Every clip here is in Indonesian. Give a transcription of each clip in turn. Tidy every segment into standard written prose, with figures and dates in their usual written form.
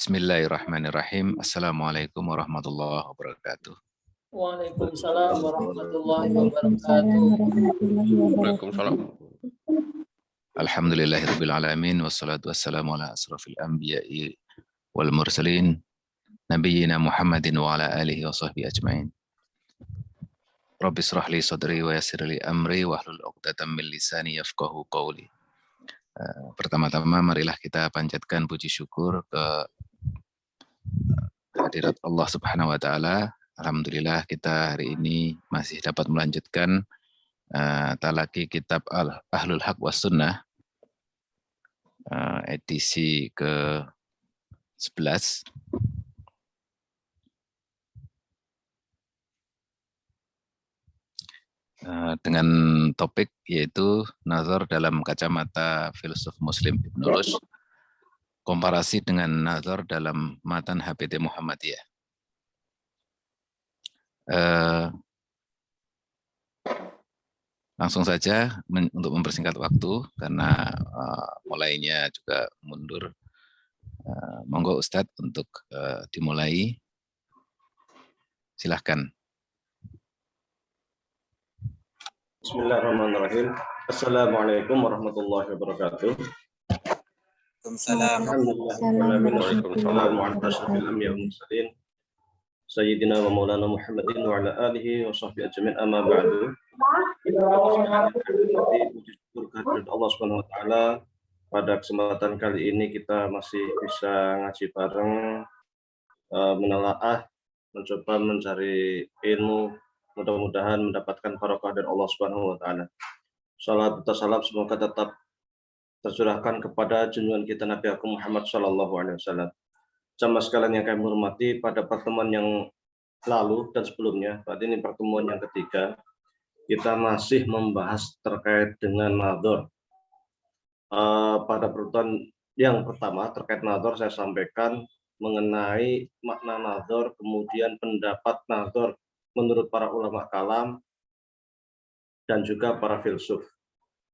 Bismillahirrahmanirrahim. Assalamualaikum warahmatullahi wabarakatuh. Waalaikumsalam warahmatullahi wabarakatuh. Waalaikumsalam. Alhamdulillahirabbil alamin wassalatu wassalamu ala asrofil anbiya'i wal mursalin nabiyyina Muhammadin wa ala alihi wa sahbihi ajmain. Rabbi shrah li sadri wa yassir li amri wahlul 'uqdatam min lisani yafqahu qawli. Pertama-tama marilah kita panjatkan puji syukur ke hadirat Allah Subhanahu wa taala. Alhamdulillah kita hari ini masih dapat melanjutkan talaki kitab Ahlul Haq was Sunnah edisi ke-11. Dengan topik yaitu nazar dalam kacamata filsuf Muslim Ibnu Rushd, komparasi dengan nazar dalam matan HPT Muhammadiyah. Langsung saja untuk mempersingkat waktu karena mulainya juga mundur. Monggo Ustadz untuk dimulai. Silahkan. Bismillahirrahmanirrahim. Assalamualaikum warahmatullahi wabarakatuh. Waalaikumsalam. Sayyidina wa maulana Muhammadin wa ala alihi wa sahbihi ajmain, amma ba'du. Puji syukur kehadirat Allah Subhanahu wa taala. Pada kesempatan kali ini kita masih bisa ngaji bareng, menelaah, mencoba mencari ilmu, mudah-mudahan mendapatkan barokah dari Allah Subhanahu wa taala. Salat dan salam semoga tetap tercurahkan kepada junjungan kita Nabi Muhammad sallallahu alaihi wasallam. Jamaah sekalian yang kami hormati, pada pertemuan yang lalu dan sebelumnya, pada ini pertemuan yang ketiga, kita masih membahas terkait dengan nadhar. Pada pertemuan yang pertama terkait nadhar saya sampaikan mengenai makna nadhar, kemudian pendapat nadhar menurut para ulama kalam dan juga para filsuf.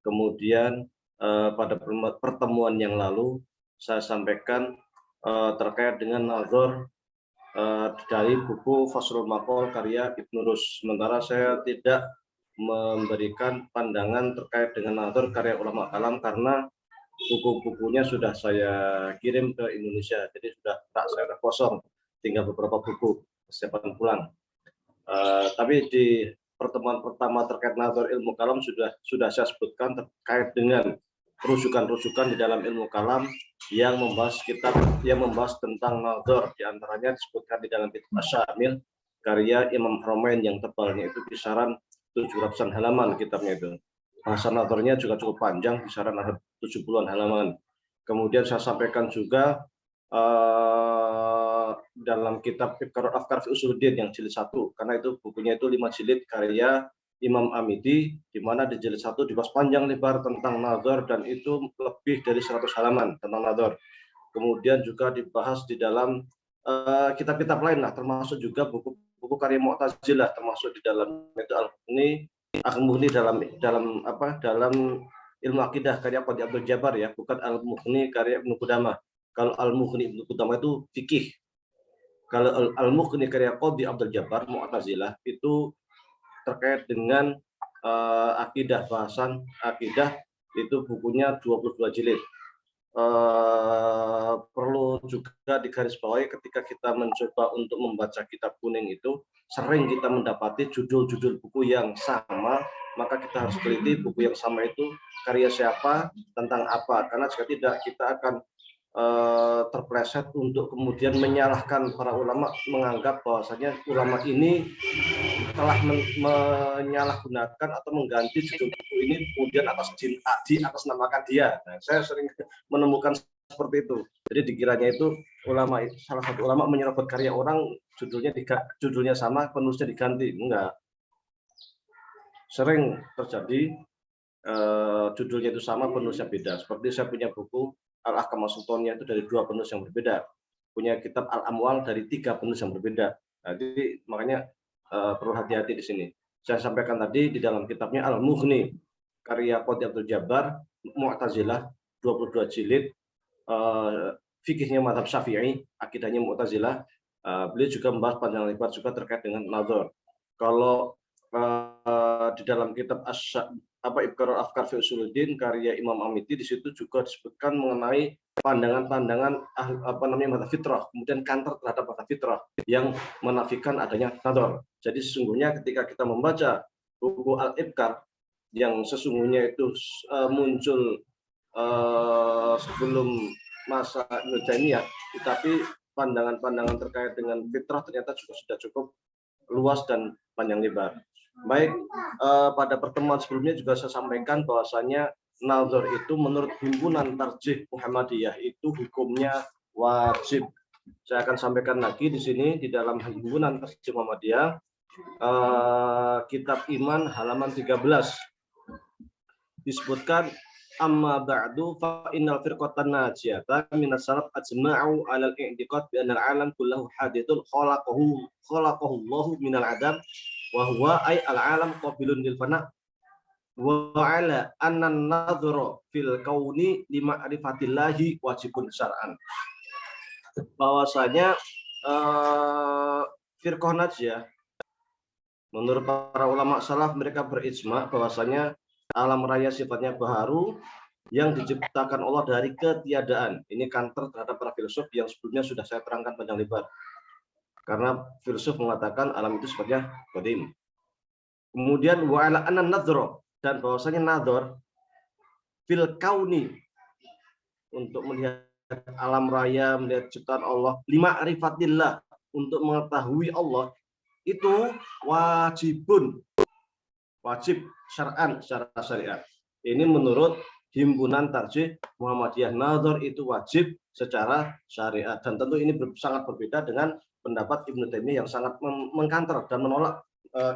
Kemudian pada pertemuan yang lalu saya sampaikan terkait dengan nazar dari buku Faslul Maqal karya Ibnu Rushd. Sementara saya tidak memberikan pandangan terkait dengan nazar karya ulama kalam karena buku-bukunya sudah saya kirim ke Indonesia, jadi saya sudah kosong, tinggal beberapa buku persiapan pulang. Tapi di pertemuan pertama terkait nazar ilmu kalam sudah saya sebutkan terkait dengan rujukan-rujukan di dalam ilmu kalam yang membahas tentang nazar, diantaranya disebutkan di dalam kitab Asy-Syamil karya Imam Haramain yang tebalnya itu kisaran 700-an halaman kitabnya itu. Bahasa nazarnya juga cukup panjang, kisaran ada 70-an halaman. Kemudian saya sampaikan juga dalam kitab Iqra'ul Afkar fi Usuluddin yang jilid 1, karena itu bukunya itu 5 jilid karya Imam Amidi, di mana di jilid 1 dibahas panjang lebar tentang nazar dan itu lebih dari 100 halaman tentang nazar. Kemudian juga dibahas di dalam kitab-kitab lain lah, termasuk juga buku-buku karya Mu'tazilah, termasuk di dalam itu Al-Mughni dalam ilmu akidah karya Qadhi Abdul Jabbar ya, bukan Al-Mughni karya Ibnu Qudamah. Kalau Al-Mughni Ibnu Qudamah itu fikih. Kalau Al-Mughni karya Qadhi Abdul Jabbar Mu'tazilah itu terkait dengan akidah, bahasan akidah, itu bukunya 22 jilid. Perlu juga digarisbawahi ketika kita mencoba untuk membaca kitab kuning itu sering kita mendapati judul-judul buku yang sama, maka kita harus teliti buku yang sama itu karya siapa, tentang apa, karena jika tidak kita akan terpleset untuk kemudian menyalahkan para ulama, menganggap bahwasanya ulama ini telah menyalahgunakan atau mengganti judul buku ini kemudian atasnamakan dia. Nah, saya sering menemukan seperti itu. Jadi dikiranya itu salah satu ulama menyerobot karya orang, judulnya sama, penulisnya diganti. Enggak. Sering terjadi judulnya itu sama, penulisnya beda. Seperti saya punya buku Al-Ahkam As-Sultaniyah itu dari 2 penulis yang berbeda. Punya kitab Al-Amwal dari 3 penulis yang berbeda. Nah, jadi makanya perlu hati-hati di sini. Saya sampaikan tadi di dalam kitabnya Al-Mughni karya Qadhi Abdul Jabbar Mu'tazilah 22 jilid fikihnya mazhab Syafi'i, akidahnya Mu'tazilah. Beliau juga membahas panjang lebar juga terkait dengan nazar. Kalau di dalam kitab Ibqarul Afkar fi Usuluddin karya Imam Amiti, di situ juga disebutkan mengenai pandangan-pandangan mazhab fitrah, kemudian counter terhadap mazhab fitrah yang menafikan adanya nazar. Jadi sesungguhnya ketika kita membaca buku Al-Ibqar yang sesungguhnya itu muncul sebelum masa Ibnu Taimiyah, tetapi pandangan-pandangan terkait dengan fitrah ternyata juga sudah cukup luas dan panjang lebar. Baik, pada pertemuan sebelumnya juga saya sampaikan bahwasanya nazar itu menurut himpunan Tarjih Muhammadiyah itu hukumnya wajib. Saya akan sampaikan lagi di sini di dalam himpunan Tarjih Muhammadiyah, kitab Iman halaman 13 disebutkan amma ba'du fa innal firqatan najiyata min as-salaf ajma'u 'ala al-i'tiqad bi anna al-'alam kulluhu hadithun khalaqahu Allahu min al-'adam wa huwa ay al-'alam qabilun lil fana wa 'ala anna an-nadhra fil kauni li ma'rifatillahi wajibun syar'an. Bahwasanya firqah najiyah menurut para ulama salaf, mereka berijma bahwasanya alam raya sifatnya baharu yang diciptakan Allah dari ketiadaan. Ini counter terhadap para filsuf yang sebelumnya sudah saya terangkan panjang lebar. Karena filsuf mengatakan alam itu sifatnya qadim. Kemudian wa ala anna nadhra, dan bahwasanya nadhar fil kauni, untuk melihat alam raya, melihat ciptaan Allah, lima arifatillah, untuk mengetahui Allah, itu wajib syar'an, secara syariat. Ini menurut himpunan Tarjih Muhammadiyah, nazar itu wajib secara syariat. Dan tentu ini sangat berbeda dengan pendapat Ibnu Taimiyah yang sangat mengkanter dan menolak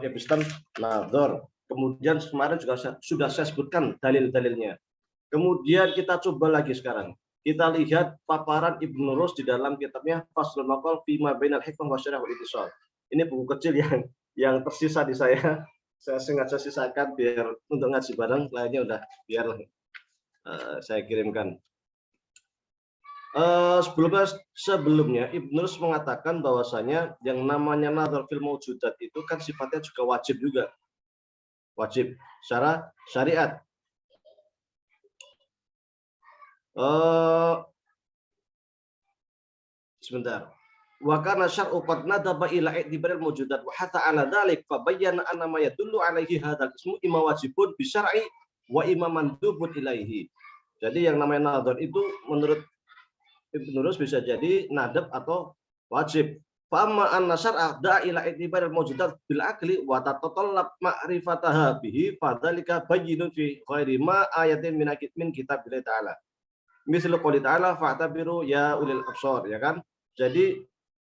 epistem nazar. Kemudian kemarin juga sudah saya sebutkan dalil-dalilnya. Kemudian kita coba lagi sekarang. Kita lihat paparan Ibnu Rus di dalam kitabnya Faslul Maqal fi ma bainal hikmah wa syarah wal ittisal. Ini buku kecil yang tersisa di saya sengaja sisakan biar untuk ngaji bareng, lainnya udah biar saya kirimkan. Sebelumnya Ibnu Rus mengatakan bahwasanya yang namanya nazar fil mawjudat itu kan sifatnya juga wajib secara syariat. Sebentar. Wa kana syar'u qad nadaba ila i'tibaril mawjudat wa hatta 'ala dzalik fa bayyana anna ma yadullu 'alaihi hadzal ismu imma wajibun bi syar'i wa imma mandubun ilaihi. Jadi yang namanya nadhar itu menurut Ibnu Rus bisa jadi nadab atau wajib. Fa amma anna syar'a da'a ila i'tibaril mawjudat bil aqli wa tatatallab ma'rifataha bihi fa dzalika bayyinun fi ghairi ma ayatin min kitabillah ta'ala. Misal qouli ta'ala fa'tabiru ya ulil absar, ya kan? Jadi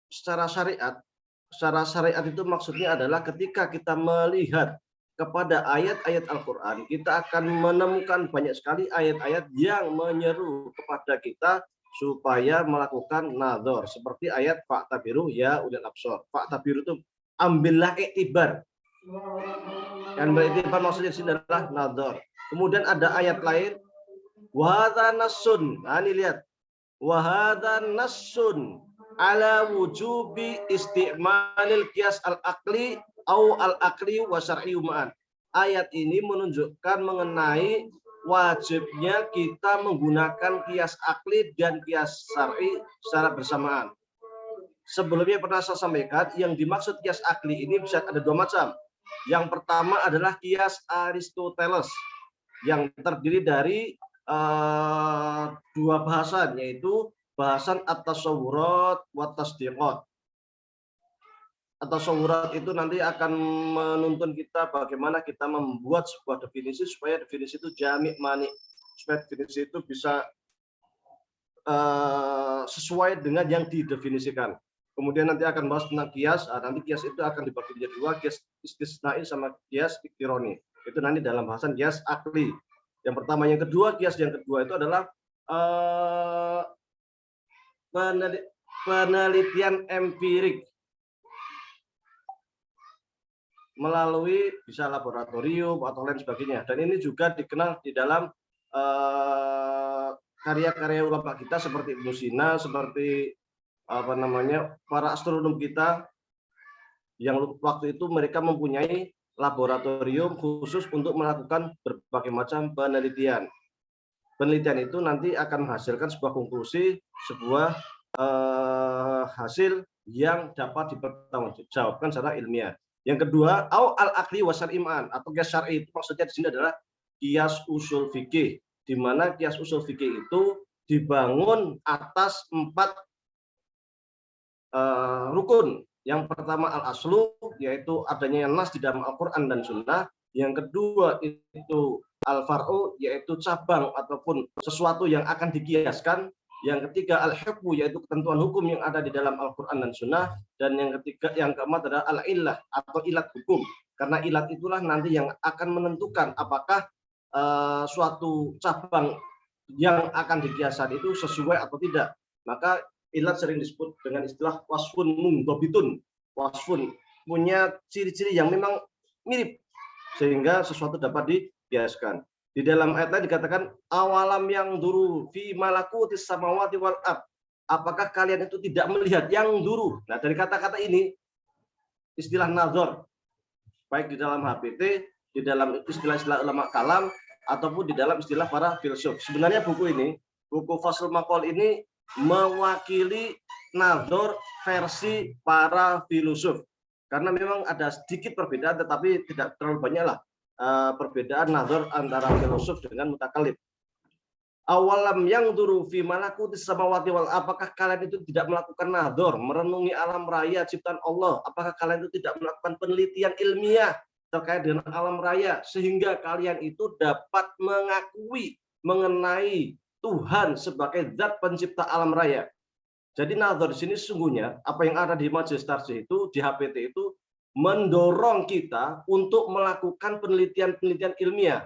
secara syariat itu maksudnya adalah ketika kita melihat kepada ayat-ayat Al-Quran, kita akan menemukan banyak sekali ayat-ayat yang menyeru kepada kita supaya melakukan nazar, seperti ayat fa'tabiru ya ulil absar. Fa'tabiru itu ambillah iktibar, dan beriktibar maksudnya di sini adalah nazar. Kemudian ada ayat lain, wahadha nassun, nah ini lihat, wahadha nassun ala wujubi isti'malil qiyas al-aqli au al-aqli wa syar'i ma'an. Ayat ini menunjukkan mengenai wajibnya kita menggunakan qiyas akli dan qiyas syar'i secara bersamaan. Sebelumnya pernah saya sampaikan yang dimaksud qiyas akli ini bisa ada dua macam. Yang pertama adalah qiyas Aristoteles yang terdiri dari dua bahasan, yaitu bahasan at-tasawurat wa tasdiqat. At-tasawurat itu nanti akan menuntun kita bagaimana kita membuat sebuah definisi supaya definisi itu jami' mani, supaya definisi itu bisa sesuai dengan yang didefinisikan. Kemudian nanti akan bahas tentang kias. Nanti kias itu akan dibagi menjadi dua, kias istisnai sama kias iktironi. Itu nanti dalam bahasan kias akli. Yang pertama, yang kedua, kias yang kedua itu adalah penelitian empirik melalui bisa laboratorium atau lain sebagainya. Dan ini juga dikenal di dalam karya-karya ulama kita seperti Ibnu Sina, seperti para astronom kita yang waktu itu mereka mempunyai laboratorium khusus untuk melakukan berbagai macam penelitian. Penelitian itu nanti akan menghasilkan sebuah konklusi, sebuah hasil yang dapat dipertanggungjawabkan secara ilmiah. Yang kedua, al-aqli wasal iman atau qiyas syar'i, itu maksudnya di sini adalah qiyas usul fikih, di mana qiyas usul fikih itu dibangun atas 4 rukun. Yang pertama al-aslu, yaitu adanya nas di dalam Al-Quran dan Sunnah. Yang kedua itu al-far'u, yaitu cabang ataupun sesuatu yang akan dikiaskan. Yang ketiga al-hukmu, yaitu ketentuan hukum yang ada di dalam Al-Quran dan Sunnah. Dan yang keempat adalah al-illah atau ilat hukum. Karena ilat itulah nanti yang akan menentukan apakah suatu cabang yang akan dikiaskan itu sesuai atau tidak. Maka ilat sering disebut dengan istilah wasfun mundhabitun. Wasfun punya ciri-ciri yang memang mirip sehingga sesuatu dapat dikiaskan. Di dalam ayat lain dikatakan awalam yang duru fi malakutis samawati wal ard. Apakah kalian itu tidak melihat yang duru? Nah, dari kata-kata ini istilah nazar baik di dalam HPT, di dalam istilah-istilah ulama kalam ataupun di dalam istilah para filsuf. Sebenarnya buku ini, buku Faslul Maqal ini mewakili nazar versi para filsuf. Karena memang ada sedikit perbedaan tetapi tidak terlalu banyaklah perbedaan nazar antara filsuf dengan mutakallim. Awalam yang duru fi malakutis samawati wal, apakah kalian itu tidak melakukan nazar, merenungi alam raya ciptaan Allah? Apakah kalian itu tidak melakukan penelitian ilmiah terkait dengan alam raya sehingga kalian itu dapat mengakui mengenai Tuhan sebagai zat pencipta alam raya? Jadi nazar di sini sesungguhnya apa yang ada di majelis tarjih itu, di HPT itu mendorong kita untuk melakukan penelitian-penelitian ilmiah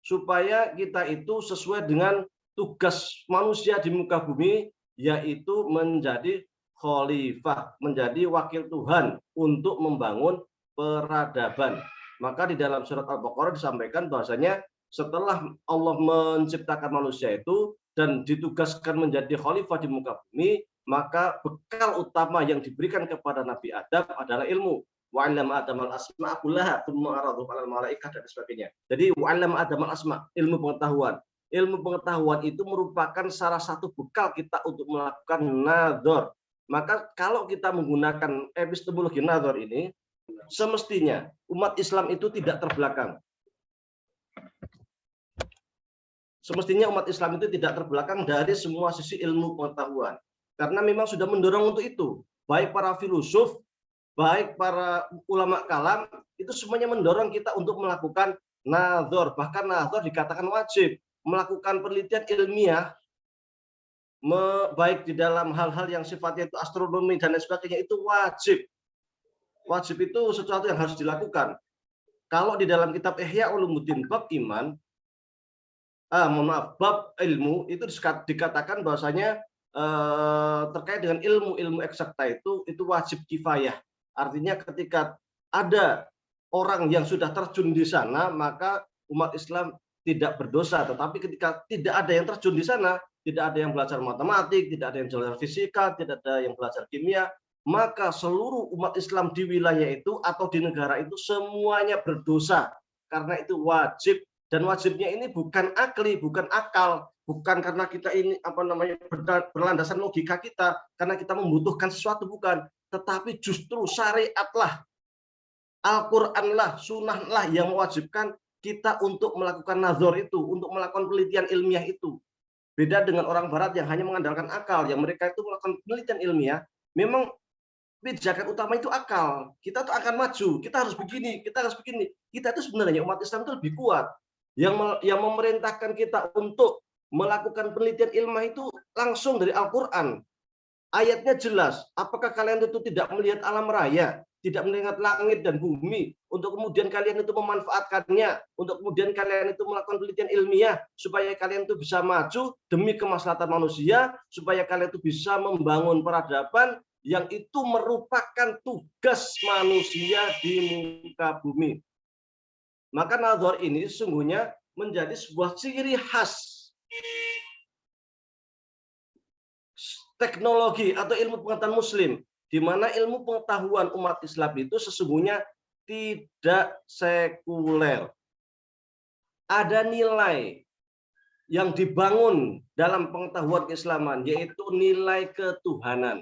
supaya kita itu sesuai dengan tugas manusia di muka bumi, yaitu menjadi khalifah, menjadi wakil Tuhan untuk membangun peradaban. Maka di dalam surat Al-Baqarah disampaikan bahwasanya setelah Allah menciptakan manusia itu dan ditugaskan menjadi khalifah di muka bumi, maka bekal utama yang diberikan kepada Nabi Adam adalah ilmu. Wa'allam Adam al-asma' kullaha tsumma aradu 'alal malaikah dan sebagainya. Jadi wa'allam Adam al-asma', ilmu pengetahuan. Ilmu pengetahuan itu merupakan salah satu bekal kita untuk melakukan nazar. Maka kalau kita menggunakan epistemologi nazar ini, semestinya umat Islam itu tidak terbelakang. Semestinya umat Islam itu tidak terbelakang dari semua sisi ilmu pengetahuan. Karena memang sudah mendorong untuk itu. Baik para filsuf, baik para ulama kalam, itu semuanya mendorong kita untuk melakukan nazar. Bahkan nazar dikatakan wajib. Melakukan penelitian ilmiah, baik di dalam hal-hal yang sifatnya itu astronomi dan lain sebagainya, itu wajib. Wajib itu sesuatu yang harus dilakukan. Kalau di dalam kitab Ihya Ulumuddin bab iman, bab ilmu, itu dikatakan bahwasanya terkait dengan ilmu eksakta itu wajib kifayah. Artinya ketika ada orang yang sudah terjun di sana, maka umat Islam tidak berdosa. Tetapi ketika tidak ada yang terjun di sana, tidak ada yang belajar matematik, tidak ada yang belajar fisika, tidak ada yang belajar kimia, maka seluruh umat Islam di wilayah itu atau di negara itu semuanya berdosa. Karena itu wajib, dan wajibnya ini bukan akli, bukan akal, bukan karena kita ini berlandasan logika kita, karena kita membutuhkan sesuatu, bukan. Tetapi justru syariatlah, Al-Quranlah, sunnahlah yang mewajibkan kita untuk melakukan nazar itu, untuk melakukan penelitian ilmiah itu. Beda dengan orang barat yang hanya mengandalkan akal, yang mereka itu melakukan penelitian ilmiah, memang pijakan utama itu akal. Kita tuh akan maju, kita harus begini, kita harus begini. Kita itu sebenarnya umat Islam itu lebih kuat. Yang memerintahkan kita untuk melakukan penelitian ilmiah itu langsung dari Al-Quran. Ayatnya jelas, apakah kalian itu tidak melihat alam raya, tidak melihat langit dan bumi, untuk kemudian kalian itu memanfaatkannya, untuk kemudian kalian itu melakukan penelitian ilmiah, supaya kalian itu bisa maju demi kemaslahatan manusia, supaya kalian itu bisa membangun peradaban yang itu merupakan tugas manusia di muka bumi. Maka nazar ini sesungguhnya menjadi sebuah ciri khas teknologi atau ilmu pengetahuan Muslim, di mana ilmu pengetahuan umat Islam itu sesungguhnya tidak sekuler. Ada nilai yang dibangun dalam pengetahuan keislaman, yaitu nilai ketuhanan.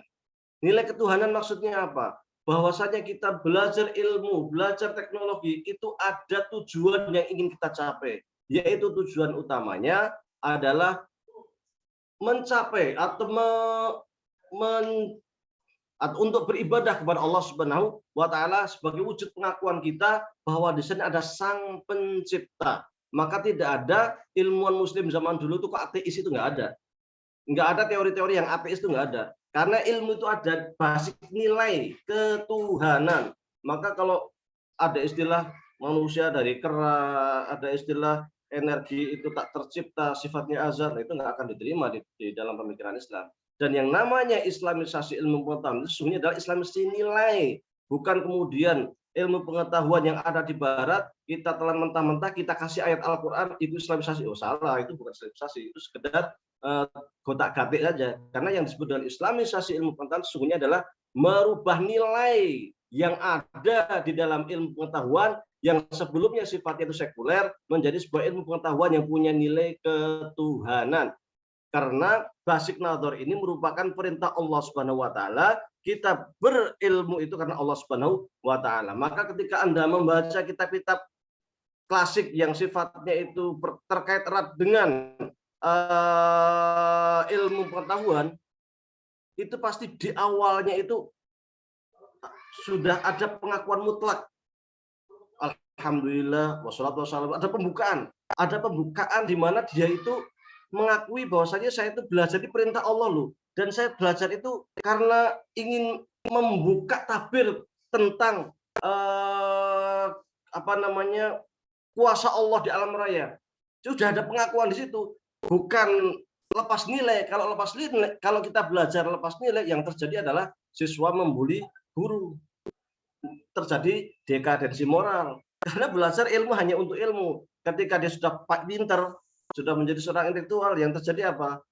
Nilai ketuhanan maksudnya apa? Bahwasanya kita belajar ilmu, belajar teknologi, itu ada tujuan yang ingin kita capai. Yaitu tujuan utamanya adalah mencapai atau untuk beribadah kepada Allah Subhanahu wa Ta'ala sebagai wujud pengakuan kita bahwa di sana ada Sang Pencipta. Maka tidak ada ilmuwan Muslim zaman dulu itu kok ateis, itu nggak ada. Nggak ada teori-teori yang ateis, itu nggak ada. Karena ilmu itu ada basis nilai ketuhanan. Maka kalau ada istilah manusia dari kera, ada istilah energi itu tak tercipta, sifatnya azal, itu nggak akan diterima di dalam pemikiran Islam. Dan yang namanya islamisasi ilmu pengetahuan itu sesungguhnya adalah islamisasi nilai, bukan kemudian ilmu pengetahuan yang ada di barat kita telan mentah-mentah, kita kasih ayat Al-Quran itu islamisasi. Oh salah, itu bukan islamisasi, itu sekedar gotak-gatik saja. Karena yang disebut dengan islamisasi ilmu pengetahuan sesungguhnya adalah merubah nilai yang ada di dalam ilmu pengetahuan yang sebelumnya sifatnya itu sekuler menjadi sebuah ilmu pengetahuan yang punya nilai ketuhanan. Karena basic nadhar ini merupakan perintah Allah Subhanahu wa Ta'ala, kita berilmu itu karena Allah Subhanahu wa Ta'ala. Maka ketika Anda membaca kitab-kitab klasik yang sifatnya itu terkait erat dengan ilmu pengetahuan, itu pasti di awalnya itu sudah ada pengakuan mutlak. Alhamdulillah, wassalatu wassalamu, ada pembukaan di mana dia itu mengakui bahwasanya saya itu belajar di perintah Allah loh, dan saya belajar itu karena ingin membuka tabir tentang kuasa Allah di alam raya. Sudah ada pengakuan di situ, bukan lepas nilai. Kalau lepas nilai, kalau kita belajar lepas nilai, yang terjadi adalah siswa membuli guru, terjadi dekadensi moral. Karena belajar ilmu hanya untuk ilmu. Ketika dia sudah pinter, sudah menjadi seorang intelektual, yang terjadi apa?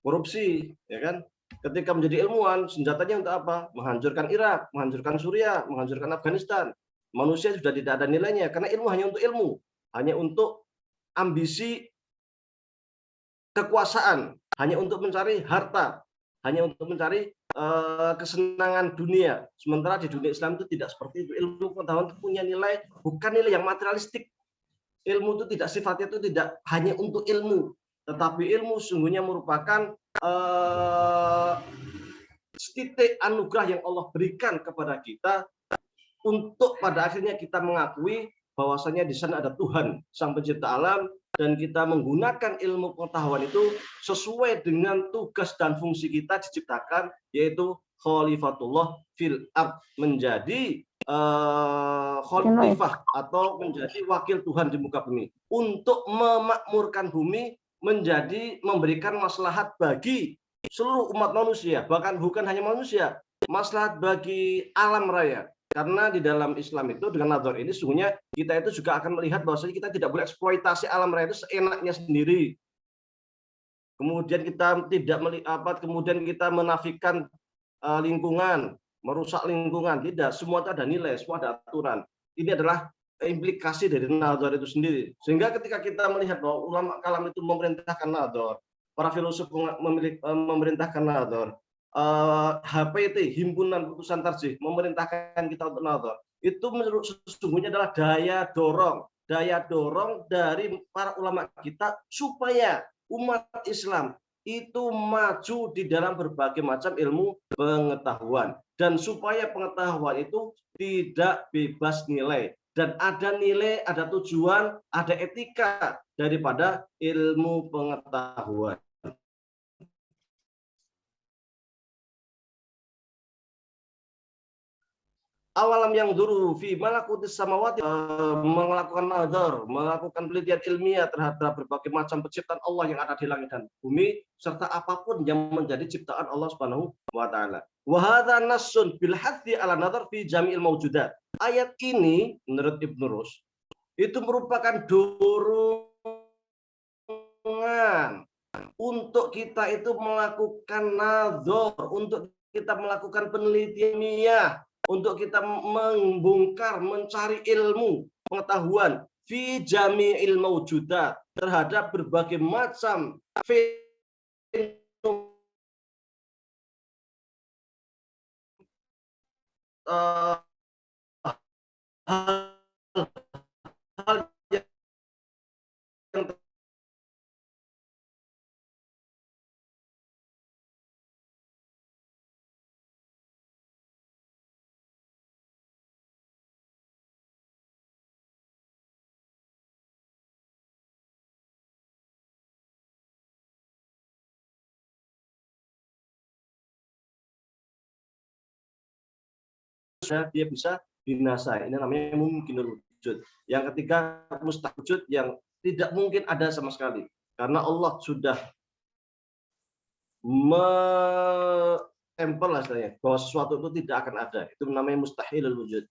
Korupsi, ya kan? Ketika menjadi ilmuwan, senjatanya untuk apa? Menghancurkan Irak, menghancurkan Suriah, menghancurkan Afghanistan. Manusia sudah tidak ada nilainya, karena ilmu hanya untuk ilmu, hanya untuk ambisi kekuasaan, hanya untuk mencari harta, hanya untuk mencari kesenangan dunia. Sementara di dunia Islam itu tidak seperti itu. Ilmu pengetahuan itu punya nilai, bukan nilai yang materialistik. Ilmu itu tidak sifatnya itu tidak hanya untuk ilmu, tetapi ilmu sungguhnya merupakan titik anugerah yang Allah berikan kepada kita untuk pada akhirnya kita mengakui bahwasanya di sana ada Tuhan, Sang Pencipta alam, dan kita menggunakan ilmu pengetahuan itu sesuai dengan tugas dan fungsi kita diciptakan, yaitu khalifatullah fil ard, menjadi khalifah atau menjadi wakil Tuhan di muka bumi untuk memakmurkan bumi, menjadi memberikan maslahat bagi seluruh umat manusia, bahkan bukan hanya manusia, maslahat bagi alam raya. Karena di dalam Islam itu dengan nadhar ini sungguhnya kita itu juga akan melihat bahwasanya kita tidak boleh eksploitasi alam raya itu seenaknya sendiri. Kemudian kita tidak kemudian kita menafikan lingkungan, merusak lingkungan, tidak. Semua itu ada nilai, semua ada aturan. Ini adalah implikasi dari nadhar itu sendiri. Sehingga ketika kita melihat bahwa ulama kalam itu memerintahkan nadhar, para filsuf memerintahkan nadhar, HPT, Himpunan Putusan Tarjih, memerintahkan kita untuk nadhar, itu menurut sesungguhnya adalah daya dorong dari para ulama kita supaya umat Islam itu maju di dalam berbagai macam ilmu pengetahuan, dan supaya pengetahuan itu tidak bebas nilai, dan ada nilai, ada tujuan, ada etika daripada ilmu pengetahuan. Awalam yang duru fi malakutis samawati, melakukan nadhar, melakukan penelitian ilmiah terhadap berbagai macam penciptaan Allah yang ada di langit dan bumi, serta apapun yang menjadi ciptaan Allah Subhanahu wa Ta'ala. Wa hadza nassun bil hathi ala nadhar fi jami'il mawjudat. Ayat ini menurut Ibnu Rus itu merupakan dorongan untuk kita itu melakukan nazar, untuk kita melakukan penelitian ilmiah, untuk kita membongkar, mencari ilmu, pengetahuan fi jami'il mawjudat terhadap berbagai macam hal yang dia bisa binasa. Ini namanya mungkinul wujud. Yang ketiga mustahil wujud, yang tidak mungkin ada sama sekali. Karena Allah sudah stempel lah istilahnya, bahwa sesuatu itu tidak akan ada. Itu namanya mustahilul wujud.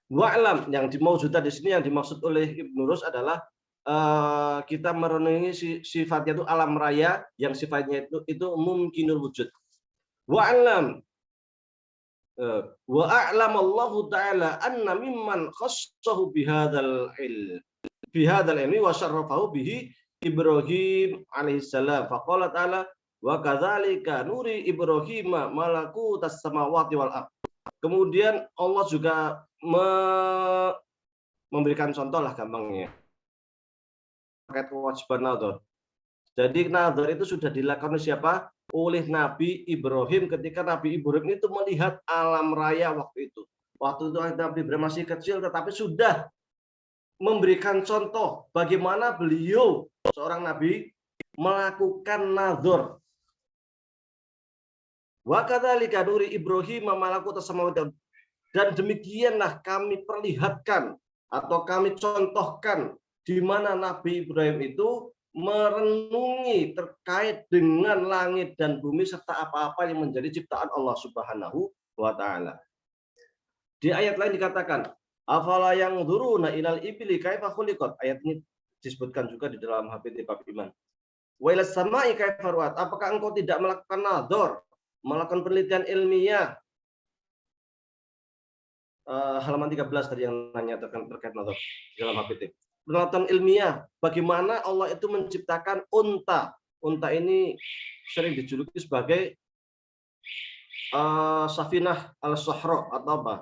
Wa'lam, yang dimaujudan di sini yang dimaksud oleh Ibnu Rus adalah kita merenungi sifatnya itu alam raya, yang sifatnya itu mungkinul wujud. Wa'lam wa a'lam Allah taala anna mimman khassahu bihadzal ilmi wa syarrafahu bihi Ibrahim alaihissalam. Faqala ta'ala wa kadzalika nuri Ibrahim malakutas samawati wal ardh. Kemudian Allah juga memberikan contoh lah gampangnya terkait kewajiban nazar. Jadi nazar itu sudah dilakukan oleh siapa? Oleh Nabi Ibrahim ketika Nabi Ibrahim itu melihat alam raya waktu itu. Waktu itu Nabi Ibrahim masih kecil tetapi sudah memberikan contoh bagaimana beliau seorang nabi melakukan nazar. Wa kadzalika nuri Ibrahim malakutas samawati, dan demikianlah kami perlihatkan atau kami contohkan di mana Nabi Ibrahim itu merenungi terkait dengan langit dan bumi serta apa-apa yang menjadi ciptaan Allah Subhanahu wa taala. Di ayat lain dikatakan, afala yanzuruna ilal ibli kaifa khuliqat. Ayat ini disebutkan juga di dalam HPT bab iman. Wa ilas samai kaifa ru'at. Apakah engkau tidak melakukan nazar, melakukan penelitian ilmiah? Halaman 13 tadi yang nanya terkait nazar dalam HPT. Penelitian ilmiah, bagaimana Allah itu menciptakan unta. Unta ini sering dijuluki sebagai safinah al-sahra atau apa?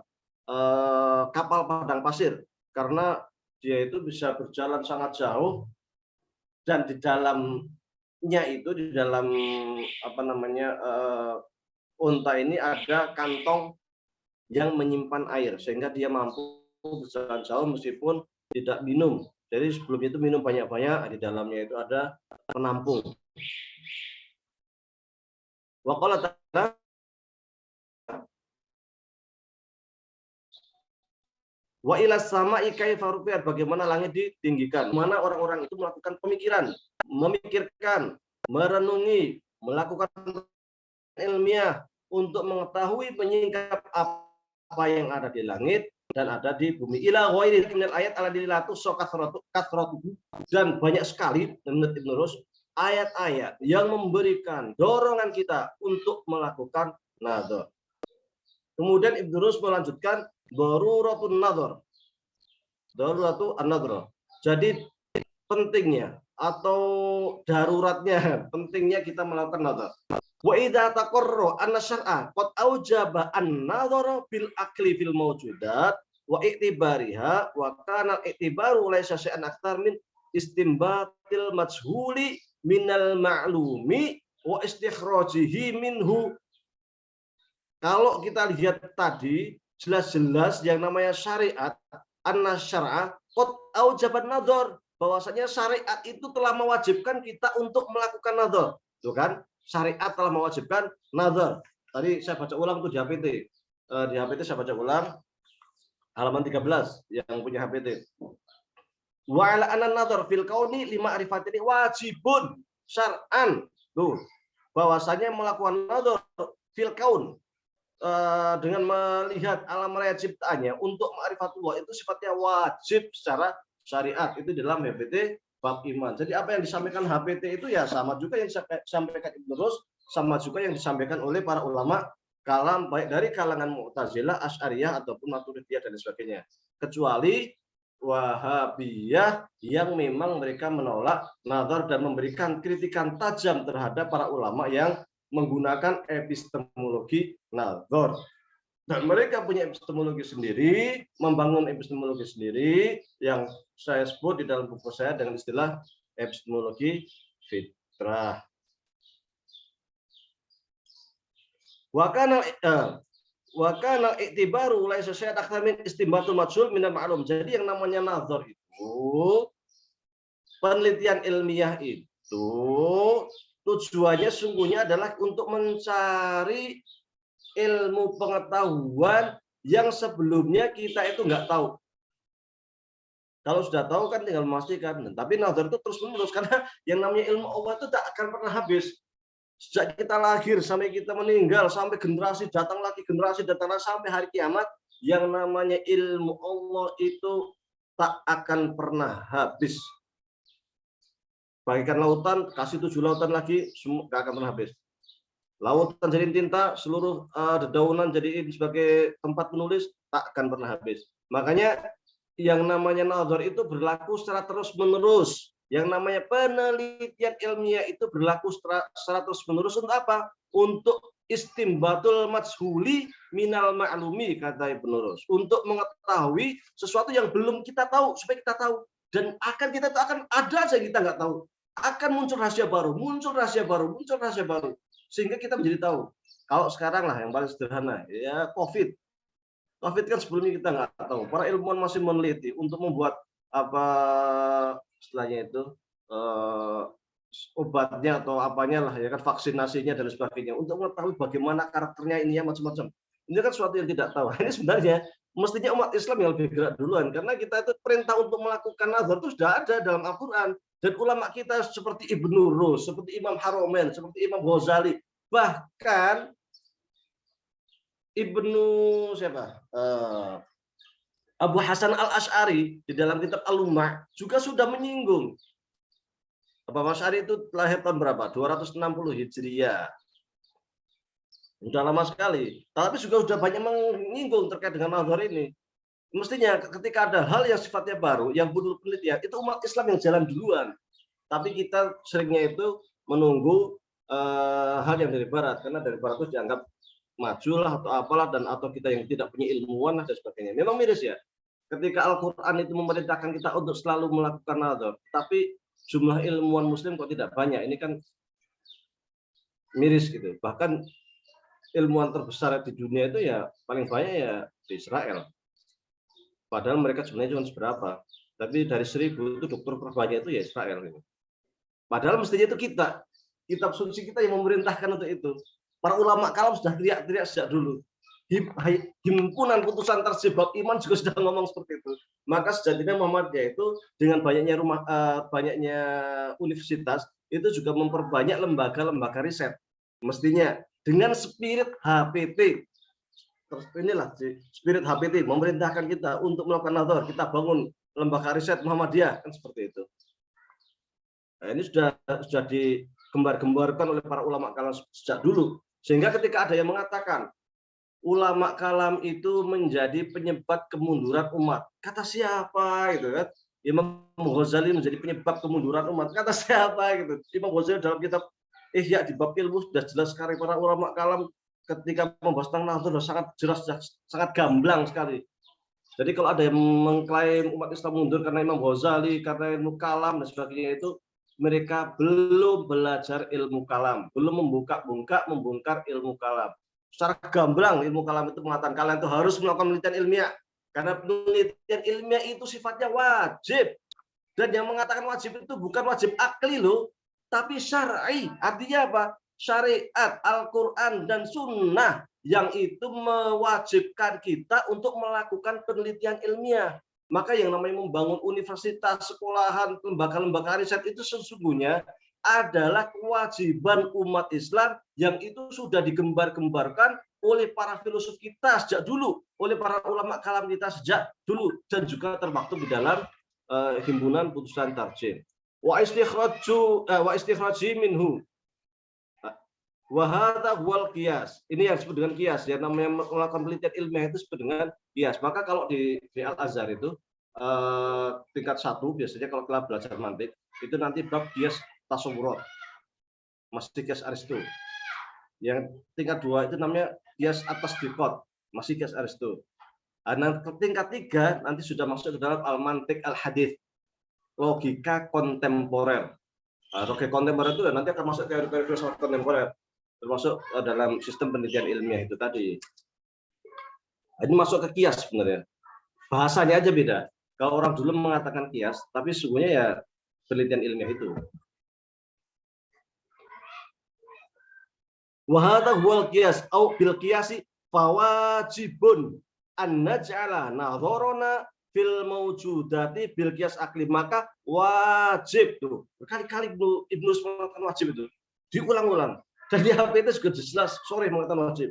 Kapal padang pasir, karena dia itu bisa berjalan sangat jauh dan di dalamnya itu di dalam apa namanya unta ini ada kantong yang menyimpan air sehingga dia mampu berjalan jauh meskipun tidak minum. Jadi sebelum itu minum banyak-banyak, di dalamnya itu ada penampung. Wa qala ta'ala wa ilas sama'i kaifa rufi'at, bagaimana langit ditinggikan. Mana orang-orang itu melakukan pemikiran, memikirkan, merenungi, melakukan ilmiah untuk mengetahui menyingkap apa yang ada di langit dan ada di bumi. Ila ghairi minal ayat aladillatu kasratu, dan banyak sekali menurut Ibnu Rus ayat-ayat yang memberikan dorongan kita untuk melakukan nazar. Kemudian Ibnu Rus melanjutkan daruratun nazar. Daruratu an-nazar. Jadi pentingnya atau daruratnya, pentingnya kita melakukan nazar. Wa idza taqarra anna syar'a qad aujaba an-nazara bil aqli fil mawjudat wa i'tibariha wa kana al-i'tibaru laysa syai'an aktsar min istinbatil majhuli minal ma'lumi wa istikhrajihi minhu. Kalau kita lihat tadi jelas-jelas yang namanya syariat, anna syar'a qad aujaba an-nazar, bahwasanya syariat itu telah mewajibkan kita untuk melakukan nazar. Tuh kan? Syariat telah mewajibkan nazar. Tadi saya baca ulang tuh di HPT. Di HPT saya baca ulang halaman 13 yang punya HPT. Wa ala anna nazar fil kauni lima arifatini wajibun syar'an. Tuh, bahwasanya melakukan nazar fil kaun dengan melihat alam raya ciptaannya untuk ma'rifatullah itu sifatnya wajib secara syariat. Itu dalam HPT bab iman. Jadi apa yang disampaikan HPT itu ya sama juga yang disampaikan Ibnu Rus, sama juga yang disampaikan oleh para ulama kalam baik dari kalangan Mu'tazilah, Asy'ariyah ataupun Maturidiyah dan sebagainya. Kecuali Wahabiyah yang memang mereka menolak nazar dan memberikan kritikan tajam terhadap para ulama yang menggunakan epistemologi nazar. Dan mereka punya epistemologi sendiri, membangun epistemologi sendiri yang saya sebut di dalam buku saya dengan istilah epistemologi fitrah. Wa kana i'tibaru laisa syai'an akthar min istinbatul majhul minal ma'lum. Jadi yang namanya nazar itu, penelitian ilmiah itu tujuannya sungguhnya adalah untuk mencari ilmu pengetahuan yang sebelumnya kita itu nggak tahu. Kalau sudah tahu kan tinggal memastikan. Tapi nazar itu terus menerus karena yang namanya ilmu Allah itu tak akan pernah habis. Sejak kita lahir sampai kita meninggal, sampai generasi datang lagi sampai hari kiamat, yang namanya ilmu Allah itu tak akan pernah habis. Bagikan lautan, kasih 7 lautan lagi, semua nggak akan pernah habis. Lautan jadiin tinta, seluruh dedaunan jadiin sebagai tempat menulis, tak akan pernah habis. Makanya yang namanya nazar itu berlaku secara terus-menerus. Yang namanya penelitian ilmiah itu berlaku secara terus-menerus untuk apa? Untuk istimbatul majhuli minal ma'lumi, kata Ibnu Rus. Untuk mengetahui sesuatu yang belum kita tahu, supaya kita tahu. Dan kita akan ada aja yang kita nggak tahu. Akan muncul rahasia baru, muncul rahasia baru. Sehingga kita menjadi tahu. Kalau sekarang lah yang paling sederhana, ya COVID. COVID kan sebelumnya kita nggak tahu. Para ilmuwan masih meneliti untuk membuat apa istilahnya itu obatnya atau apanya lah, ya kan, vaksinasinya dan sebagainya. Untuk mengetahui bagaimana karakternya ini ya macam-macam. Ini kan sesuatu yang tidak tahu. Ini sebenarnya mestinya umat Islam yang lebih gerak duluan, karena kita itu perintah untuk melakukan nazar itu sudah ada dalam Al-Quran. Dan ulama kita seperti Ibnu Rus, seperti Imam Haromen, seperti Imam Ghazali, bahkan Abu Hasan Al-Asy'ari di dalam kitab Al-Lumah juga sudah menyinggung. Abu Asy'ari itu lahir tahun berapa? 260 Hijriah. Sudah lama sekali. Tapi juga sudah banyak menyinggung terkait dengan nazar ini. Mestinya ketika ada hal yang sifatnya baru, yang butuh penelitian, itu umat Islam yang jalan duluan. Tapi kita seringnya itu menunggu hal yang dari barat, karena dari barat itu dianggap maju lah atau apalah, dan atau kita yang tidak punya ilmuwan dan sebagainya. Memang miris ya. Ketika Al-Quran itu memerintahkan kita untuk selalu melakukan nazar, tapi jumlah ilmuwan Muslim kok tidak banyak. Ini kan miris gitu. Bahkan ilmuwan terbesar di dunia itu ya paling banyak ya di Israel. Padahal mereka sebenarnya cuma seberapa. Tapi dari 1000 itu dokter terbanyak itu ya Israel. Padahal mestinya itu kita. Kitab suci kita yang memerintahkan untuk itu. Para ulama kalam sudah teriak-teriak sejak dulu. Himpunan putusan terjebak iman juga sudah ngomong seperti itu. Maka sejatinya Muhammadiyah itu dengan banyaknya universitas itu juga memperbanyak lembaga-lembaga riset. Mestinya dengan spirit HPT. Inilah spirit HPT memerintahkan kita untuk melakukan nazar, kita bangun lembaga riset Muhammadiyah, kan seperti itu. Nah, ini sudah digembar-gembarkan oleh para ulama kalam sejak dulu, sehingga ketika ada yang mengatakan ulama kalam itu menjadi penyebab kemunduran umat, kata siapa gitu kan? Imam Ghazali menjadi penyebab kemunduran umat, kata siapa gitu? Imam Ghazali dalam kitab Ihya di bab ilmu sudah jelas sekali. Para ulama kalam ketika membahas tentang nazar sudah sangat jelas, sangat gamblang sekali. Jadi kalau ada yang mengklaim umat Islam mundur karena Imam Ghazali, karena ilmu kalam dan sebagainya, itu mereka belum belajar ilmu kalam, belum membongkar ilmu kalam. Secara gamblang ilmu kalam itu mengatakan kalian itu harus melakukan penelitian ilmiah, karena penelitian ilmiah itu sifatnya wajib. Dan yang mengatakan wajib itu bukan wajib akli loh, tapi syar'i. Artinya apa? Syariat, Al-Quran, dan Sunnah yang itu mewajibkan kita untuk melakukan penelitian ilmiah. Maka yang namanya membangun universitas, sekolahan, lembaga-lembaga riset itu sesungguhnya adalah kewajiban umat Islam yang itu sudah digembar-gembarkan oleh para filosof kita sejak dulu, oleh para ulama kalam kita sejak dulu, dan juga termaktub di dalam himpunan putusan tarjih. wa istikhraji minhu. Wa hadza huwal qiyas. Ini yang disebut dengan qiyas, yang namanya melakukan penelitian ilmiah itu disebut dengan qiyas. Maka kalau di Al-Azhar itu tingkat 1 biasanya kalau kita belajar mantik itu nanti bab qiyas tasawurat. Masih qiyas Aristo. Yang tingkat 2 itu namanya qiyas at-tasdiqat, masih qiyas Aristo. Nah, tingkat 3 nanti sudah masuk ke dalam al-mantik al-hadits, logika kontemporer. Logika kontemporer itu nanti akan masuk teori-teori filsafat kontemporer, termasuk dalam sistem penelitian ilmiah itu tadi. Ini masuk ke qiyas sebenarnya. Bahasanya aja beda. Kalau orang dulu mengatakan qiyas, tapi sesungguhnya ya penelitian ilmiah itu. Wa hadza huwal qiyas au bil qiyasi fawajibun an naj'ala nadharana fil mawjudati bil qiyas akli. Maka wajib tuh. Berkali-kali Ibnu mengatakan wajib itu. Diulang-ulang. Dan di HP itu juga jelas sore mengatakan wajib.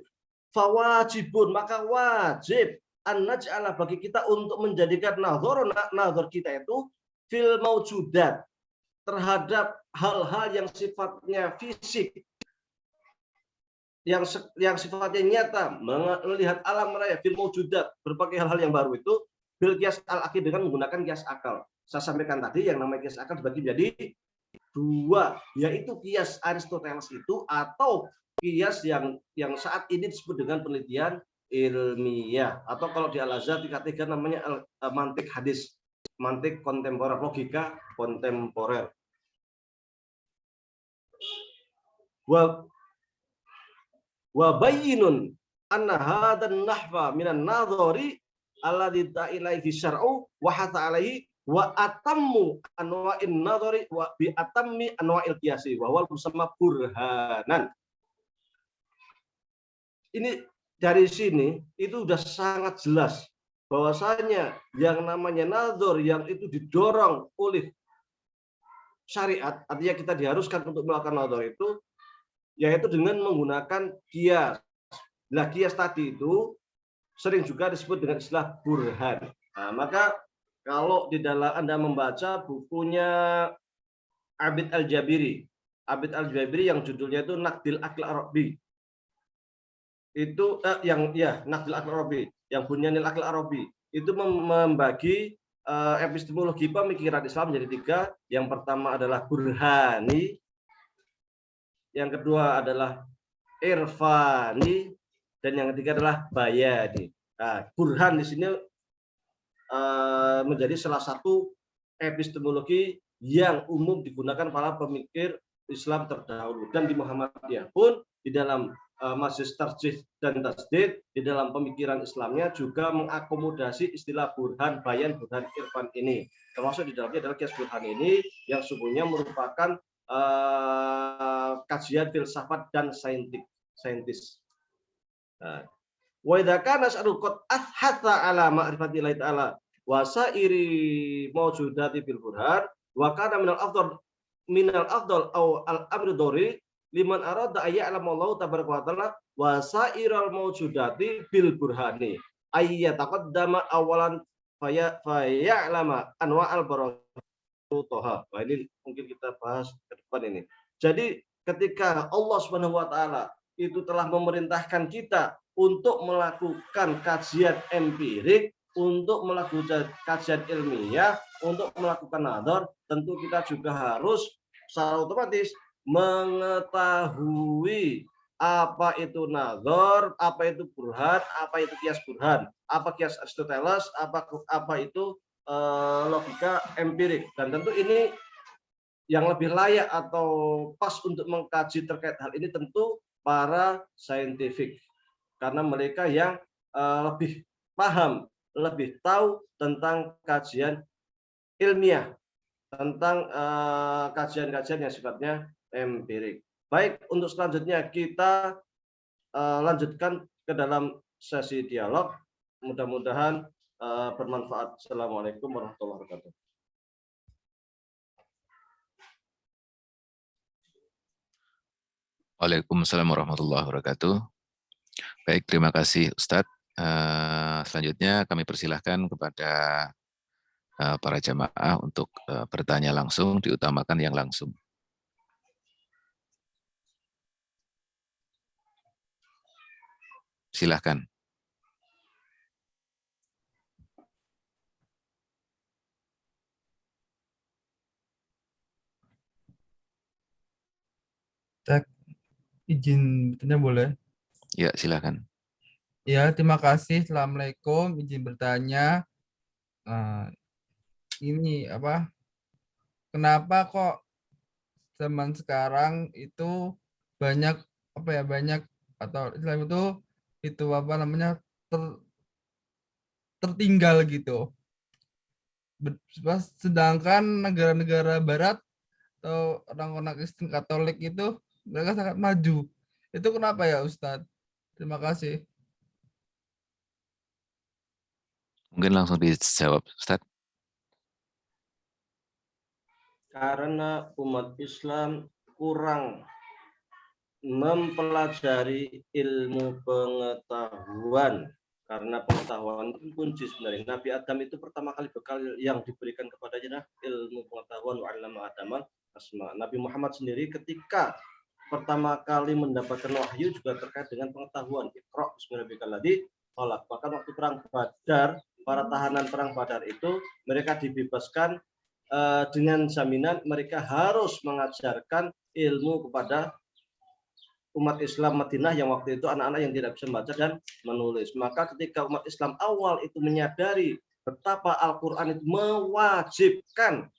Fawajibun, maka wajib an naj'ala bagi kita untuk menjadikan nadhar kita itu fil mawjudat, terhadap hal-hal yang sifatnya fisik, yang sifatnya nyata, melihat alam raya, fil mawjudat, berbagai hal-hal yang baru itu bil qiyas al-akli, dengan menggunakan qiyas akal. Saya sampaikan tadi yang namanya qiyas akal dibagi menjadi 2, yaitu qiyas Aristoteles itu atau qiyas yang saat ini disebut dengan penelitian ilmiah, atau kalau di Al-Azhar tingkat 3 namanya mantik hadis, mantik kontemporer, logika kontemporer. Wa bayyinun anna hadan nahwa minan nadhari alladhi ta'ilaihi syar'u wa hatha alaihi wa atammu anwa'in nadhari wa bi atammi anwa'il qiyasi wa huwa musamma burhanan. Ini dari sini itu sudah sangat jelas bahwasanya yang namanya nadhar yang itu didorong oleh syariat, artinya kita diharuskan untuk melakukan nadhar itu yaitu dengan menggunakan qiyas. Nah, qiyas tadi itu sering juga disebut dengan istilah burhan. Nah, maka kalau di dalam Anda membaca bukunya Abid Al-Jabiri yang judulnya itu Naqdil Aql Arabi. Itu Naqdil Aql Arabi, yang Bunyanil Aql Arabi. Itu membagi epistemologi pemikiran Islam menjadi 3. Yang pertama adalah burhani, yang kedua adalah irfani, dan yang ketiga adalah bayani. Nah, burhan di sini menjadi salah satu epistemologi yang umum digunakan para pemikir Islam terdahulu, dan di Muhammadiyah pun di dalam Majlis Tarjih dan Tasdid, di dalam pemikiran Islamnya juga mengakomodasi istilah burhan, bayan, burhan, irfan ini. Termasuk di dalamnya adalah qiyas burhan ini yang sesungguhnya merupakan kajian filsafat dan saintis. Wa idza kana syar'u qad athatha ala ma'rifatillahi ta'ala wa sa'iri mawjudati bil burhan wa kana minal afdal aw al-amru dori liman arada ayya'lam Allah tabaraka wa ta'ala wa sa'iral mawjudati bil burhani ayyataqaddama awalan faya'lama anwa'al barakatuh. Wah, ini mungkin kita bahas ke depan ini. Jadi ketika Allah Subhanahu wa taala itu telah memerintahkan kita untuk melakukan kajian empirik, untuk melakukan kajian ilmiah, untuk melakukan nadhar, tentu kita juga harus secara otomatis mengetahui apa itu nadhar, apa itu burhan, apa itu qiyas burhan, apa qiyas Aristoteles, apa itu logika empirik. Dan tentu ini yang lebih layak atau pas untuk mengkaji terkait hal ini tentu para saintifik, karena mereka yang lebih paham, lebih tahu tentang kajian ilmiah, tentang kajian-kajian yang sifatnya empirik. Baik, untuk selanjutnya kita lanjutkan ke dalam sesi dialog. Mudah-mudahan bermanfaat. Assalamualaikum warahmatullahi wabarakatuh. Waalaikumsalam warahmatullahi wabarakatuh. Baik, terima kasih Ustadz. Selanjutnya kami persilahkan kepada para jamaah untuk bertanya langsung, diutamakan yang langsung. Silahkan. Izin bertanya boleh? Ya, silahkan. Ya, terima kasih. Assalamualaikum. Izin bertanya. Ini apa? Kenapa kok zaman sekarang itu banyak banyak atau Islam itu apa namanya tertinggal gitu. Sedangkan negara-negara Barat atau orang-orang Kristen Katolik itu mereka sangat maju. Itu kenapa ya Ustadz? Terima kasih. Mungkin langsung dijawab, Ustaz. Karena umat Islam kurang mempelajari ilmu pengetahuan, karena pengetahuan itu kunci sebenarnya. Nabi Adam itu pertama kali bekal yang diberikan kepadanya ilmu pengetahuan, wa'allama Adamal asma. Nabi Muhammad sendiri ketika pertama kali mendapatkan wahyu juga terkait dengan pengetahuan. Iqra bismi rabbikal ladzi khalaq. Bahkan waktu perang Badar, para tahanan perang Badar itu mereka dibebaskan dengan jaminan mereka harus mengajarkan ilmu kepada umat Islam Madinah yang waktu itu anak-anak yang tidak bisa membaca dan menulis. Maka ketika umat Islam awal itu menyadari betapa Al-Quran itu mewajibkan,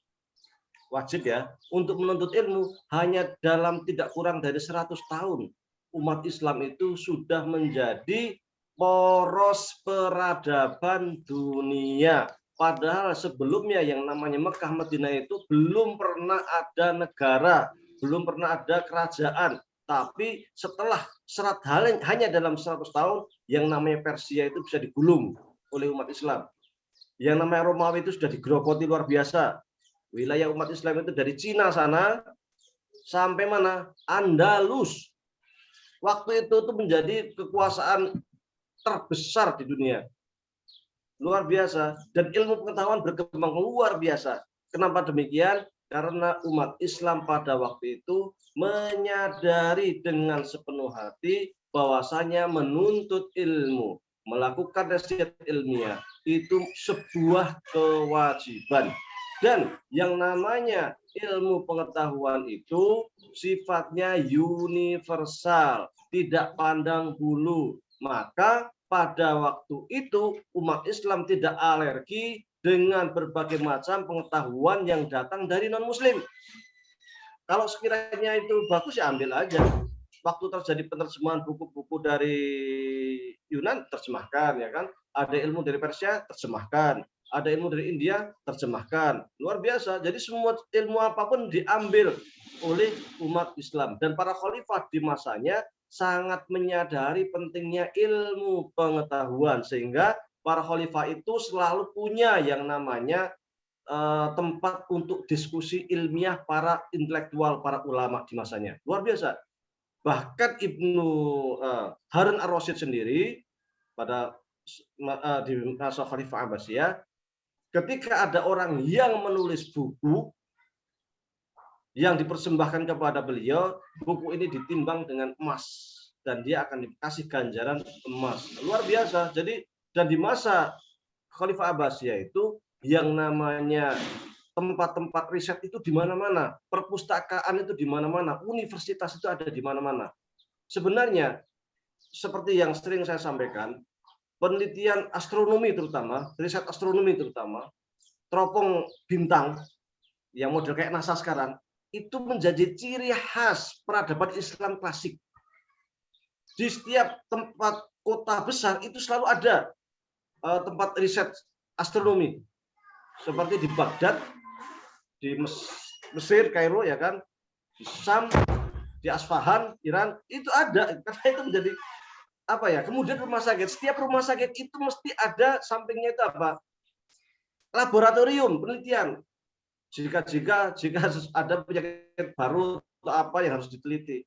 wajib ya, untuk menuntut ilmu, hanya dalam tidak kurang dari 100 tahun umat Islam itu sudah menjadi poros peradaban dunia. Padahal sebelumnya yang namanya Mekah Madinah itu belum pernah ada negara, belum pernah ada kerajaan. Tapi setelah hanya dalam 100 tahun yang namanya Persia itu bisa digulung oleh umat Islam. Yang namanya Romawi itu sudah digerogoti luar biasa. Wilayah umat Islam itu dari Cina sana sampai mana? Andalus. Waktu itu tuh menjadi kekuasaan terbesar di dunia. Luar biasa. Dan ilmu pengetahuan berkembang luar biasa. Kenapa demikian? Karena umat Islam pada waktu itu menyadari dengan sepenuh hati bahwasanya menuntut ilmu, melakukan riset ilmiah itu sebuah kewajiban. Dan yang namanya ilmu pengetahuan itu sifatnya universal, tidak pandang bulu. Maka pada waktu itu umat Islam tidak alergi dengan berbagai macam pengetahuan yang datang dari non-muslim. Kalau sekiranya itu bagus ya ambil aja. Waktu terjadi penerjemahan buku-buku dari Yunan, terjemahkan ya kan. Ada ilmu dari Persia, terjemahkan. Ada ilmu dari India, terjemahkan. Luar biasa. Jadi semua ilmu apapun diambil oleh umat Islam. Dan para khalifah di masanya sangat menyadari pentingnya ilmu pengetahuan. Sehingga para khalifah itu selalu punya yang namanya tempat untuk diskusi ilmiah para intelektual, para ulama di masanya. Luar biasa. Bahkan Ibnu Harun ar-Rasyid sendiri pada di masa Khalifah Abbasiyah, ketika ada orang yang menulis buku yang dipersembahkan kepada beliau, buku ini ditimbang dengan emas dan dia akan dikasih ganjaran emas. Luar biasa. Jadi dan di masa Khalifah Abbasiyah itu yang namanya tempat-tempat riset itu di mana-mana, perpustakaan itu di mana-mana, universitas itu ada di mana-mana. Sebenarnya seperti yang sering saya sampaikan, penelitian astronomi terutama, riset astronomi terutama, teropong bintang yang model kayak NASA sekarang, itu menjadi ciri khas peradaban Islam klasik. Di setiap tempat kota besar itu selalu ada tempat riset astronomi. Seperti di Baghdad, di Mesir, Kairo ya kan, di Syam, di Asfahan, Iran, itu ada. Karena itu menjadi apa ya? Kemudian rumah sakit, setiap rumah sakit itu mesti ada sampingnya itu apa? Laboratorium penelitian. Jika ada penyakit baru atau apa yang harus diteliti,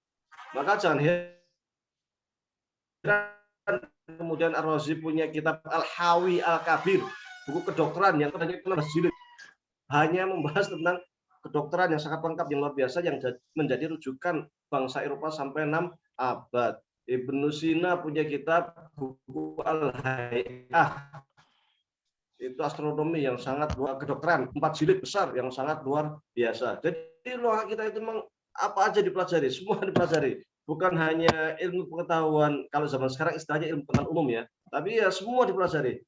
maka jangan heran kemudian Ar-Razi punya kitab Al-Hawi Al-Kabir, buku kedokteran yang terjadi 16 jilid. hanya membahas tentang kedokteran yang sangat lengkap, yang luar biasa, yang menjadi rujukan bangsa Eropa sampai 6 abad. Ibnu Sina punya kitab buku Al-Hay'ah, itu astronomi yang sangat luar, kedokteran 4 jilid besar yang sangat luar biasa. Jadi luar kita itu memang apa aja dipelajari, semua dipelajari. Bukan hanya ilmu pengetahuan, kalau zaman sekarang istilahnya ilmu pengetahuan umum ya, tapi ya semua dipelajari.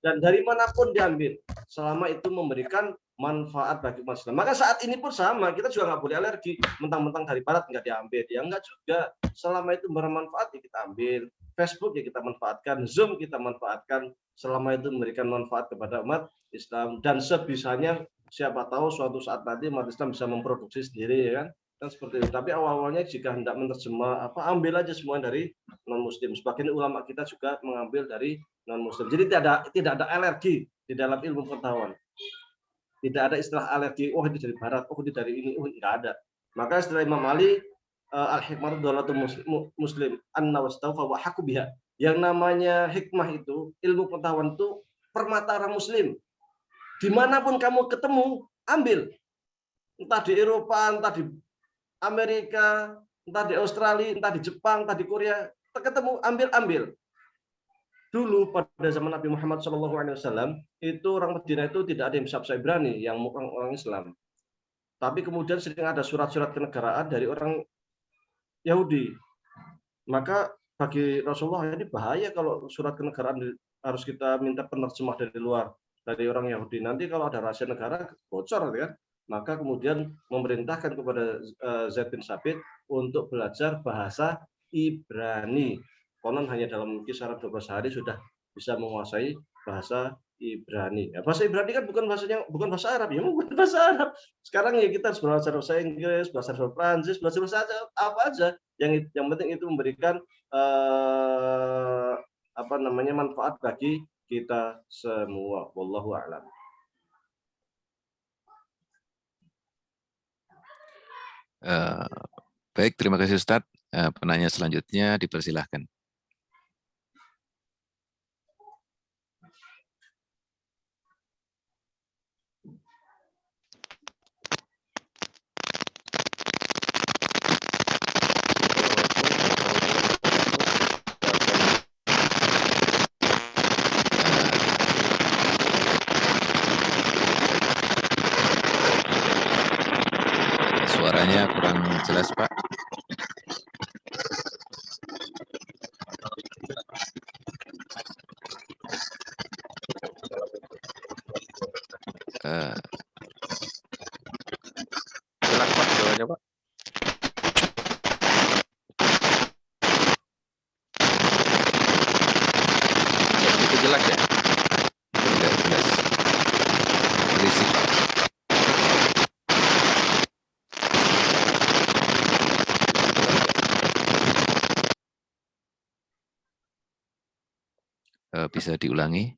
Dan dari manapun diambil, selama itu memberikan manfaat bagi umat Islam. Maka saat ini pun sama, kita juga nggak boleh alergi, mentang-mentang dari barat nggak diambil. Ya nggak juga, selama itu bermanfaat ya kita ambil. Facebook ya kita manfaatkan, Zoom kita manfaatkan, selama itu memberikan manfaat kepada umat Islam. Dan sebisanya, siapa tahu suatu saat nanti umat Islam bisa memproduksi sendiri, ya kan? Dan seperti itu. Tapi awal-awalnya jika hendak menerjemah, ambil aja semua dari non-Muslim. Sebagian ulama kita juga mengambil dari non-Muslim. Jadi tidak ada alergi di dalam ilmu pengetahuan. Tidak ada istilah alergi, oh ini dari barat, oh ini dari ini, oh tidak ada. Maka istilah Imam Ali, al-hikmah dolatul muslim, anna wastaufa wa haku biha. Yang namanya hikmah itu, ilmu pengetahuan itu permata orang muslim. Dimanapun kamu ketemu, ambil. Entah di Eropa, entah di Amerika, entah di Australia, entah di Jepang, entah di Korea, ketemu, ambil. Dulu pada zaman Nabi Muhammad SAW itu orang Madinah itu tidak ada yang bisa bahasa Ibrani, yang orang Islam. Tapi kemudian sering ada surat-surat kenegaraan dari orang Yahudi. Maka bagi Rasulullah ini bahaya kalau surat kenegaraan harus kita minta penerjemah dari luar, dari orang Yahudi. Nanti kalau ada rahasia negara bocor ya. Maka kemudian memerintahkan kepada Zaid bin Sabit untuk belajar bahasa Ibrani. Konon hanya dalam kisaran 12 hari sudah bisa menguasai bahasa Ibrani. Ya, bahasa Ibrani kan bukan bahasa Arab, ya bukan bahasa Arab. Sekarang ya kita harus belajar bahasa Inggris, belajar bahasa Prancis, belajar bahasa apa aja. Yang penting itu memberikan manfaat bagi kita semua. Wallahu a'lam. Baik, terima kasih Ustadz. Penanya selanjutnya dipersilahkan. Suaranya kurang jelas, Pak. Jelas Pak, jawabannya Pak. Itu jelas ya? Tidak jelas. Berisik, Pak. Bisa diulangi?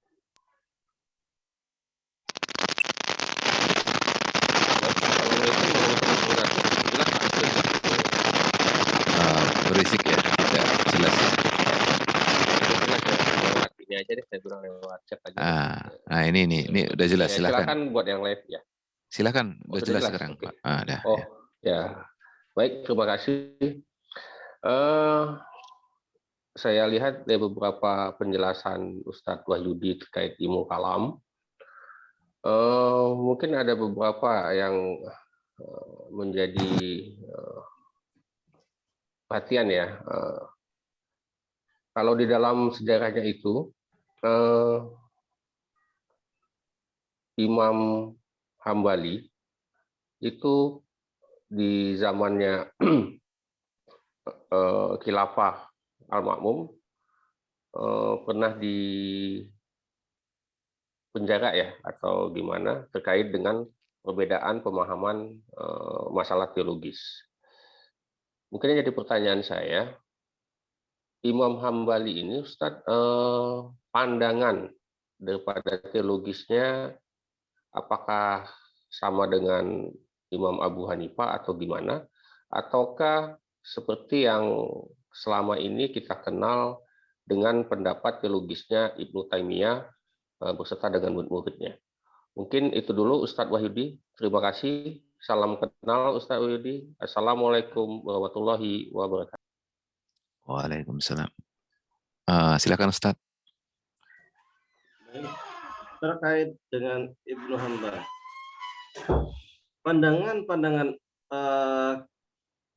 Berisik ya, tidak jelas. Ini aja deh, saya bilang lewat chat aja. Nah ini udah jelas. Ya, silakan buat yang live ya. Silakan, udah jelas sekarang, okay. Pak. Ya. Baik, terima kasih. Saya lihat dari beberapa penjelasan Ustadz Wahyudi terkait ilmu kalam, mungkin ada beberapa yang menjadi perhatian ya. Kalau di dalam sejarahnya itu, Imam Hambali itu di zamannya Khilafah Al-Ma'mum pernah di penjara ya atau gimana terkait dengan perbedaan pemahaman masalah teologis. Mungkin jadi pertanyaan saya, Imam Hambali ini Ustadz, pandangan daripada teologisnya apakah sama dengan Imam Abu Hanifah atau gimana? Ataukah seperti yang selama ini kita kenal dengan pendapat teologisnya Ibnu Taimiyah beserta dengan murid-muridnya? Mungkin itu dulu Ustadz Wahyudi. Terima kasih. Salam kenal Ustadz Wahyudi. Assalamualaikum warahmatullahi wabarakatuh. Waalaikumsalam. Silakan Ustaz. Baik. Terkait dengan Ibnu Hambal, pandangan-pandangan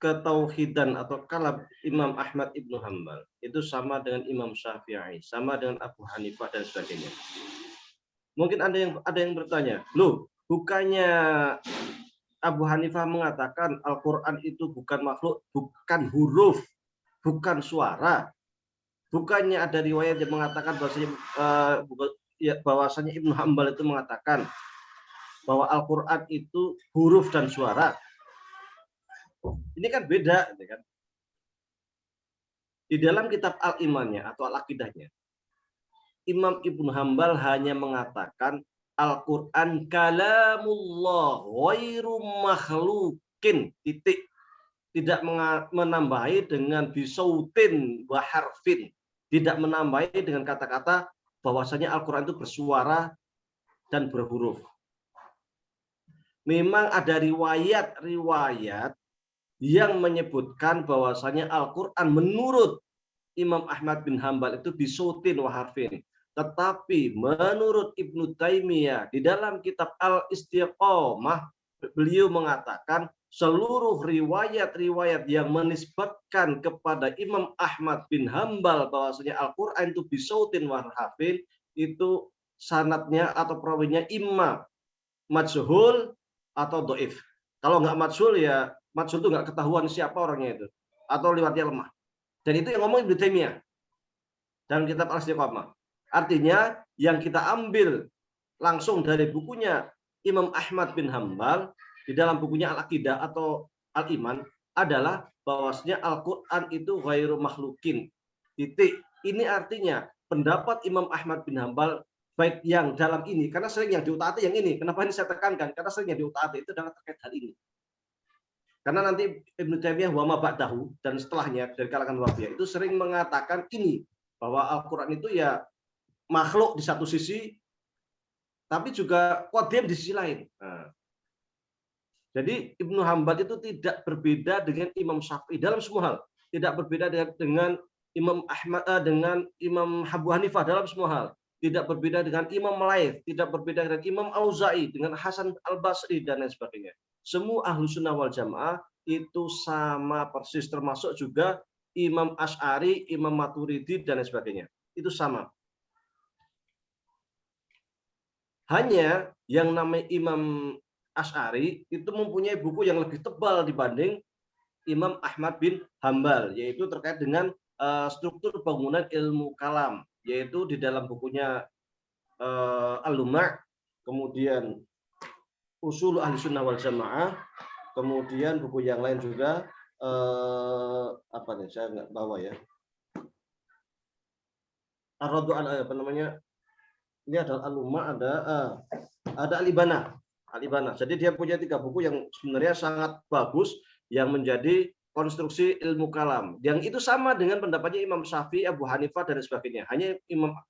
ketauhidan atau kalam Imam Ahmad Ibnu Hambal itu sama dengan Imam Syafi'i, sama dengan Abu Hanifah dan sebagainya. Mungkin ada yang bertanya, loh, bukannya Abu Hanifah mengatakan Al-Quran itu bukan makhluk, bukan huruf, bukan suara. Bukannya ada riwayat yang mengatakan bahwasanya Ibnu Hambal itu mengatakan bahwa Al-Quran itu huruf dan suara. Ini kan beda, kan? Di dalam kitab Al-Imannya atau Al-Aqidahnya, Imam Ibnu Hambal hanya mengatakan Al-Quran kalamullah ghairu makhlukin, titik. Tidak menambahi dengan bisautin wa harfin, tidak menambahi dengan kata-kata bahwasanya Al-Quran itu bersuara dan berhuruf. Memang ada riwayat-riwayat yang menyebutkan bahwasanya Al-Quran menurut Imam Ahmad bin Hambal itu bisautin wa harfin. Tetapi menurut Ibnu Taimiyah di dalam kitab Al-Istiqomah, beliau mengatakan seluruh riwayat-riwayat yang menisbatkan kepada Imam Ahmad bin Hambal bahwasanya Al-Quran itu bisautin wa harfin, itu sanadnya atau perawinya imma majhul atau dhaif. Kalau nggak majhul ya majhul itu nggak ketahuan siapa orangnya itu, atau riwayatnya lemah. Dan itu yang ngomong Ibnu Taimiyah dalam kitab Al-Istiqomah. Artinya yang kita ambil langsung dari bukunya Imam Ahmad bin Hambal di dalam bukunya Al-Aqidah atau Al-Iman adalah bahwasanya Al-Quran itu ghairu makhlukin. Titik. Ini artinya pendapat Imam Ahmad bin Hambal baik yang dalam ini, karena sering yang diutaati yang ini. Kenapa ini saya tekankan? Karena sering yang diutaati itu adalah terkait hal ini. Karena nanti Ibnu Taimiyah wa ma ba'dahu dan setelahnya dari kalangan Wahabiyah itu sering mengatakan ini, bahwa Al-Quran itu ya makhluk di satu sisi, tapi juga qadim di sisi lain. Nah, jadi Ibnu Hambal itu tidak berbeda dengan Imam Syafi'i dalam semua hal, tidak berbeda dengan Imam Ahmad, dengan Imam Abu Hanifah dalam semua hal, tidak berbeda dengan Imam Laits, tidak berbeda dengan Imam Auza'i, dengan Hasan Al-Basri dan lain sebagainya. Semua ahlu sunnah wal jamaah itu sama persis, termasuk juga Imam Asy'ari, Imam Maturidi dan lain sebagainya. Itu sama. Hanya yang namanya Imam Asy'ari itu mempunyai buku yang lebih tebal dibanding Imam Ahmad bin Hambal, yaitu terkait dengan struktur bangunan ilmu kalam, yaitu di dalam bukunya Al-Lum'a', kemudian Ushul Ahlussunnah wal Jamaah, kemudian buku yang lain juga apa nih, saya nggak bawa ya. Ar-Raddu apa namanya? Ini adalah Al-Lum'a', ada Al-Ibana. Jadi dia punya 3 buku yang sebenarnya sangat bagus yang menjadi konstruksi ilmu kalam. Yang itu sama dengan pendapatnya Imam Syafi'i, Abu Hanifah dan sebagainya. Hanya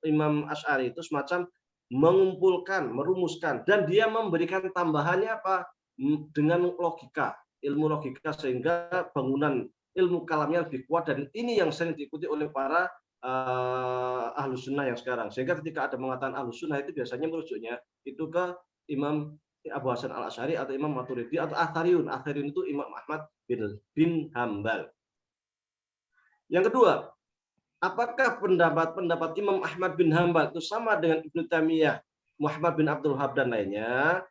Imam Asy'ari itu semacam mengumpulkan, merumuskan, dan dia memberikan tambahannya apa? Dengan logika, ilmu logika, sehingga bangunan ilmu kalamnya lebih kuat, dan ini yang sering diikuti oleh para ahlu sunnah yang sekarang. Sehingga ketika ada mengatakan ahlu sunnah itu biasanya merujuknya itu ke Imam Abu Hasan Al-Asy'ari atau Imam Maturidi atau Athariyun. Athariyun itu Imam Ahmad bin Hambal. Yang kedua, apakah pendapat Imam Ahmad bin Hambal itu sama dengan Ibnu Taimiyah, Muhammad bin Abdul Wahhab dan lainnya?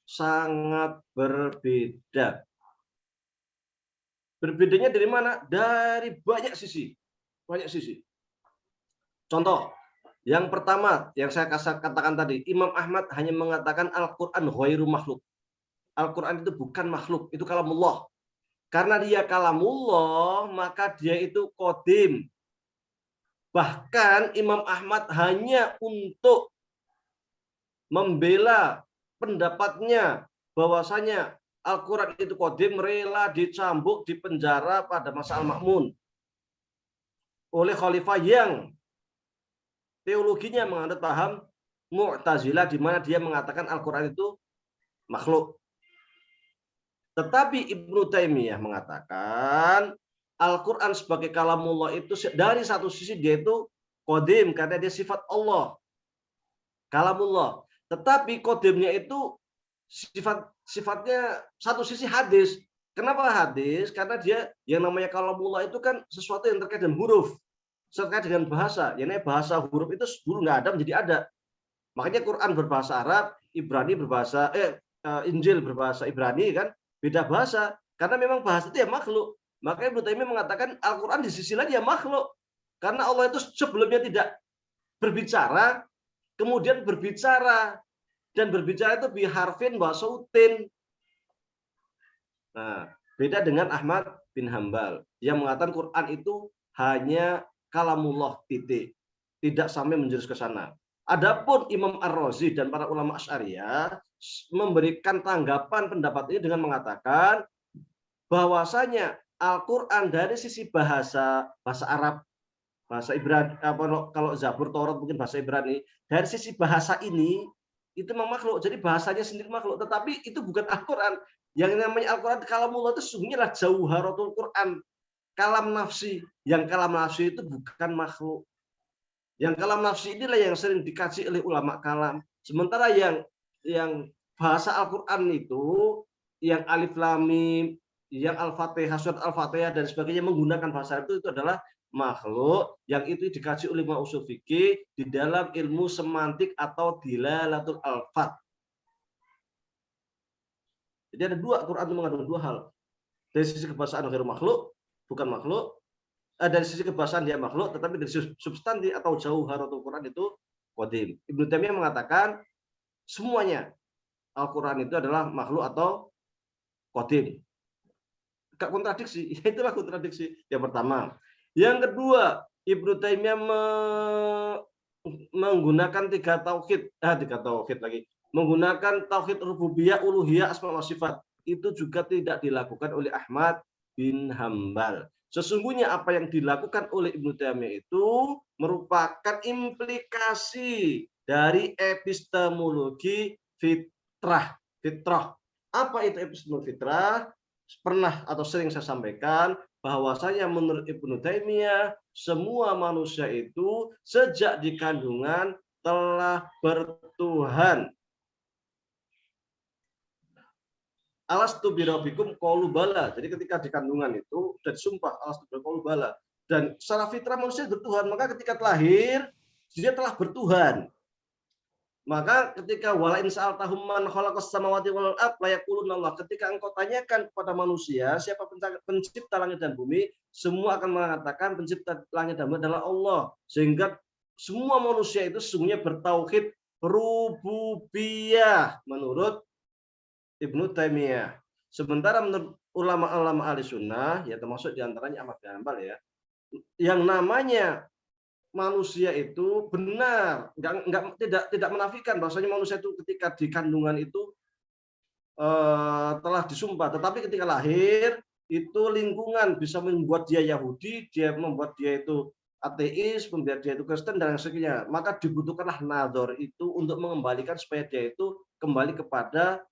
Sangat berbeda. Berbedanya dari mana? Dari banyak sisi. Banyak sisi. Contoh, yang pertama yang saya katakan tadi, Imam Ahmad hanya mengatakan Al-Quran ghairu makhluk. Al-Quran itu bukan makhluk, itu kalamullah. Karena dia kalamullah, maka dia itu qadim. Bahkan Imam Ahmad hanya untuk membela pendapatnya bahwasanya Al-Quran itu qadim, rela dicambuk, dipenjara pada masa Al-Ma'mun oleh khalifah yang teologinya menganut paham Mu'tazilah di mana dia mengatakan Al-Qur'an itu makhluk. Tetapi Ibnu Taimiyah mengatakan Al-Qur'an sebagai kalamullah itu dari satu sisi dia itu qadim karena dia sifat Allah. Kalamullah. Tetapi qadimnya itu sifatnya satu sisi hadis. Kenapa hadis? Karena dia yang namanya kalamullah itu kan sesuatu yang terkait dengan huruf, terkait dengan bahasa. Yang namanya bahasa huruf itu dulu nggak ada menjadi ada. Makanya Quran berbahasa Arab, Ibrani berbahasa Injil berbahasa Ibrani kan beda bahasa karena memang bahasa itu ya makhluk. Makanya Ibnu Taimiyah mengatakan Al-Qur'an di sisi lain ya makhluk. Karena Allah itu sebelumnya tidak berbicara, kemudian berbicara dan berbicara itu biharfin wa sautin. Nah, beda dengan Ahmad bin Hambal yang mengatakan Quran itu hanya kalamullah titik, tidak sampai menjurus ke sana. Adapun Imam Ar-Razi dan para ulama Asy'ariyah memberikan tanggapan pendapat ini dengan mengatakan bahwasanya Al-Qur'an dari sisi bahasa Arab, bahasa Ibrani, kalau Zabur Taurat mungkin bahasa Ibrani, dari sisi bahasa ini itu memang makhluk. Jadi bahasanya sendiri makhluk, tetapi itu bukan Al-Qur'an. Yang namanya Al-Qur'an kalamullah itu sesungguhnya adalah jauharatul Qur'an, kalam nafsi. Yang kalam nafsi itu bukan makhluk. Yang kalam nafsi inilah yang sering dikaji oleh ulama kalam. Sementara yang bahasa Al-Qur'an itu yang alif lam mim, yang Al-Fatihah, surat Al-Fatihah dan sebagainya menggunakan bahasa itu adalah makhluk yang itu dikaji oleh ulama usul fikih di dalam ilmu semantik atau dilalatul alfat. Jadi ada dua, Quran itu mengandung dua hal. Dari sisi kebahasaan ghairu makhluk, bukan makhluk. Dari sisi kebahasaan dia makhluk, tetapi dari sisi substansi atau jauharatul Quran itu qadim. Ibnu Taimiyah mengatakan semuanya Al-Quran itu adalah makhluk atau qadim. Gak kontradiksi, itulah kontradiksi yang pertama. Yang kedua, Ibnu Taimiyah menggunakan tiga tauhid lagi. Menggunakan tauhid rububiyah, uluhiyah, asma wa sifat. Itu juga tidak dilakukan oleh Ahmad bin Hambal. Sesungguhnya apa yang dilakukan oleh Ibnu Taimiyah itu merupakan implikasi dari epistemologi fitrah. Apa itu epistemologi fitrah? Pernah atau sering saya sampaikan bahwasanya menurut Ibnu Taimiyah semua manusia itu sejak di kandungan telah bertuhan. Alastu birabbikum qalu bala. Jadi ketika di kandungan itu sudah disumpah alastu birabbikum qalu bala. Dan secara fitrah manusia bertuhan, maka ketika lahir dia telah bertuhan. Maka ketika wala in sa'altahum man khalaqas samawati wal ardh la yaquluna Allah, ketika engkau tanyakan kepada manusia siapa pencipta langit dan bumi, semua akan mengatakan pencipta langit dan bumi adalah Allah. Sehingga semua manusia itu sesungguhnya bertauhid rububiyah menurut Ibnu Taimiyah. Sementara menurut ulama-ulama ahli sunnah, ya termasuk diantaranya Ahmad bin Hanbal ya, yang namanya manusia itu benar, tidak menafikan bahwasanya manusia itu ketika di kandungan itu telah disumpah, tetapi ketika lahir itu lingkungan bisa membuat dia Yahudi, dia membuat dia itu ateis, membuat dia itu Kristen dan sebagainya. Maka dibutuhkanlah nador itu untuk mengembalikan supaya dia itu kembali kepada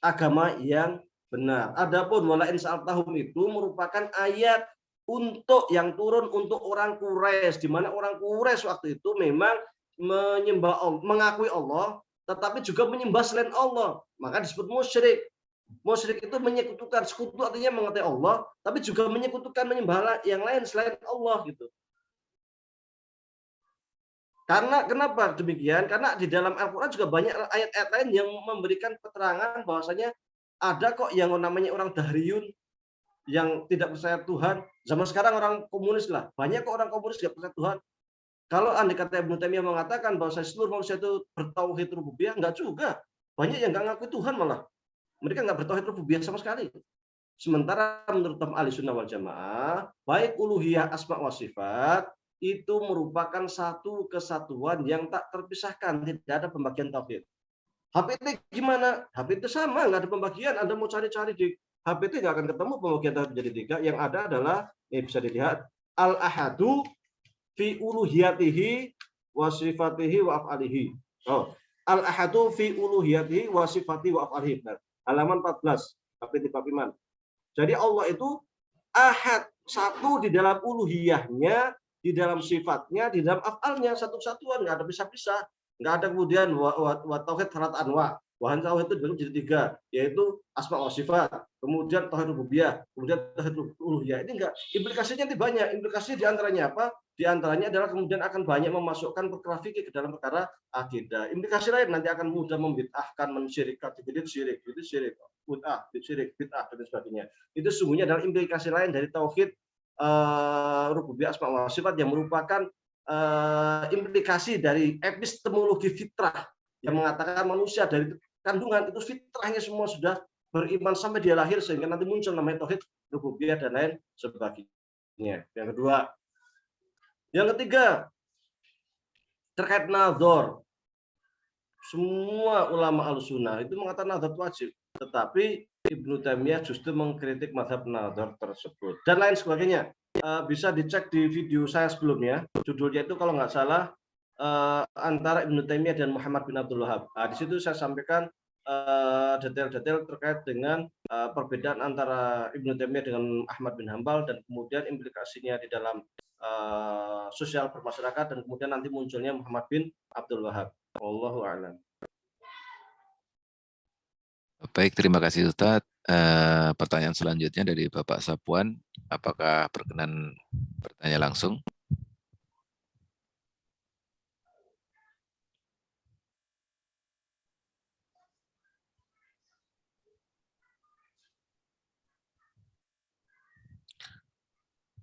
agama yang benar. Adapun wala in sa'altahum itu merupakan ayat untuk yang turun untuk orang Quraisy, di mana orang Quraisy waktu itu memang menyembah Allah, mengakui Allah, tetapi juga menyembah selain Allah. Maka disebut musyrik. Musyrik itu menyekutukan, sekutu artinya mengetahui Allah, tapi juga menyekutukan menyembah yang lain selain Allah gitu. Karena kenapa demikian? Karena di dalam Al-Qur'an juga banyak ayat-ayat lain yang memberikan keterangan bahwasanya ada kok yang namanya orang Dahriyun yang tidak percaya Tuhan. Zaman sekarang orang komunis lah, banyak kok orang komunis tidak percaya Tuhan. Kalau andai kata Ibnu Taimiyah mengatakan bahwa seluruh manusia itu bertauhid rububiyah, enggak juga. Banyak yang enggak ngakui Tuhan malah. Mereka enggak bertauhid rububiyah sama sekali. Sementara menurut Ahlussunnah wal Jamaah, baik uluhiyah, asma wa sifat itu merupakan satu kesatuan yang tak terpisahkan, tidak ada pembagian tauhid. HPT gimana? HPT sama, enggak ada pembagian. Anda mau cari-cari di HPT nggak akan ketemu pembagian tauhid menjadi tiga. Yang ada adalah bisa dilihat al-ahadu fi uluhiyatihi wa sifatihi wa af'alihi. Oh, al-ahadu fi uluhiyatihi wa sifati wa af'alihi. Halaman 14, bab iman. Jadi Allah itu ahad, satu di dalam uluhiyahnya, di dalam sifatnya, di dalam af'alnya, satu-satuan, nggak ada pisah-pisah. Nggak ada kemudian wa tauhid salat anwa. Wahan tauhid itu dibagi jadi 3, yaitu asma wa sifat, kemudian tauhid rububiyah, kemudian tauhid uluhiyah. Ini enggak, implikasinya nanti banyak. Implikasinya diantaranya apa? Diantaranya adalah kemudian akan banyak memasukkan perkara fikih ke dalam perkara akidah. Implikasi lain nanti akan mudah membid'ahkan, mensyirikkan, syirik, bid'ah, dan sebagainya. Itu sungguhnya adalah implikasi lain dari tauhid rububiyah asma wa sifat yang merupakan implikasi dari epistemologi fitrah yang mengatakan manusia dari kandungan itu fitrahnya semua sudah beriman sampai dia lahir sehingga nanti muncul namanya tauhid rububiyah dan lain sebagainya. Yang kedua, yang ketiga terkait nazar. Semua ulama al-sunnah itu mengatakan nazar wajib, tetapi Ibnu Taimiyah justru mengkritik mazhab nazar tersebut dan lain sebagainya. Bisa dicek di video saya sebelumnya. Judulnya itu kalau nggak salah antara Ibnu Taimiyah dan Muhammad bin Abdul Wahab. Di situ saya sampaikan detail-detail terkait dengan perbedaan antara Ibnu Taimiyah dengan Ahmad bin Hambal dan kemudian implikasinya di dalam sosial bermasyarakat dan kemudian nanti munculnya Muhammad bin Abdul Wahab. Wallahu a'lam. Baik, terima kasih Ustadz. Pertanyaan selanjutnya dari Bapak Sapuan, apakah berkenan bertanya langsung?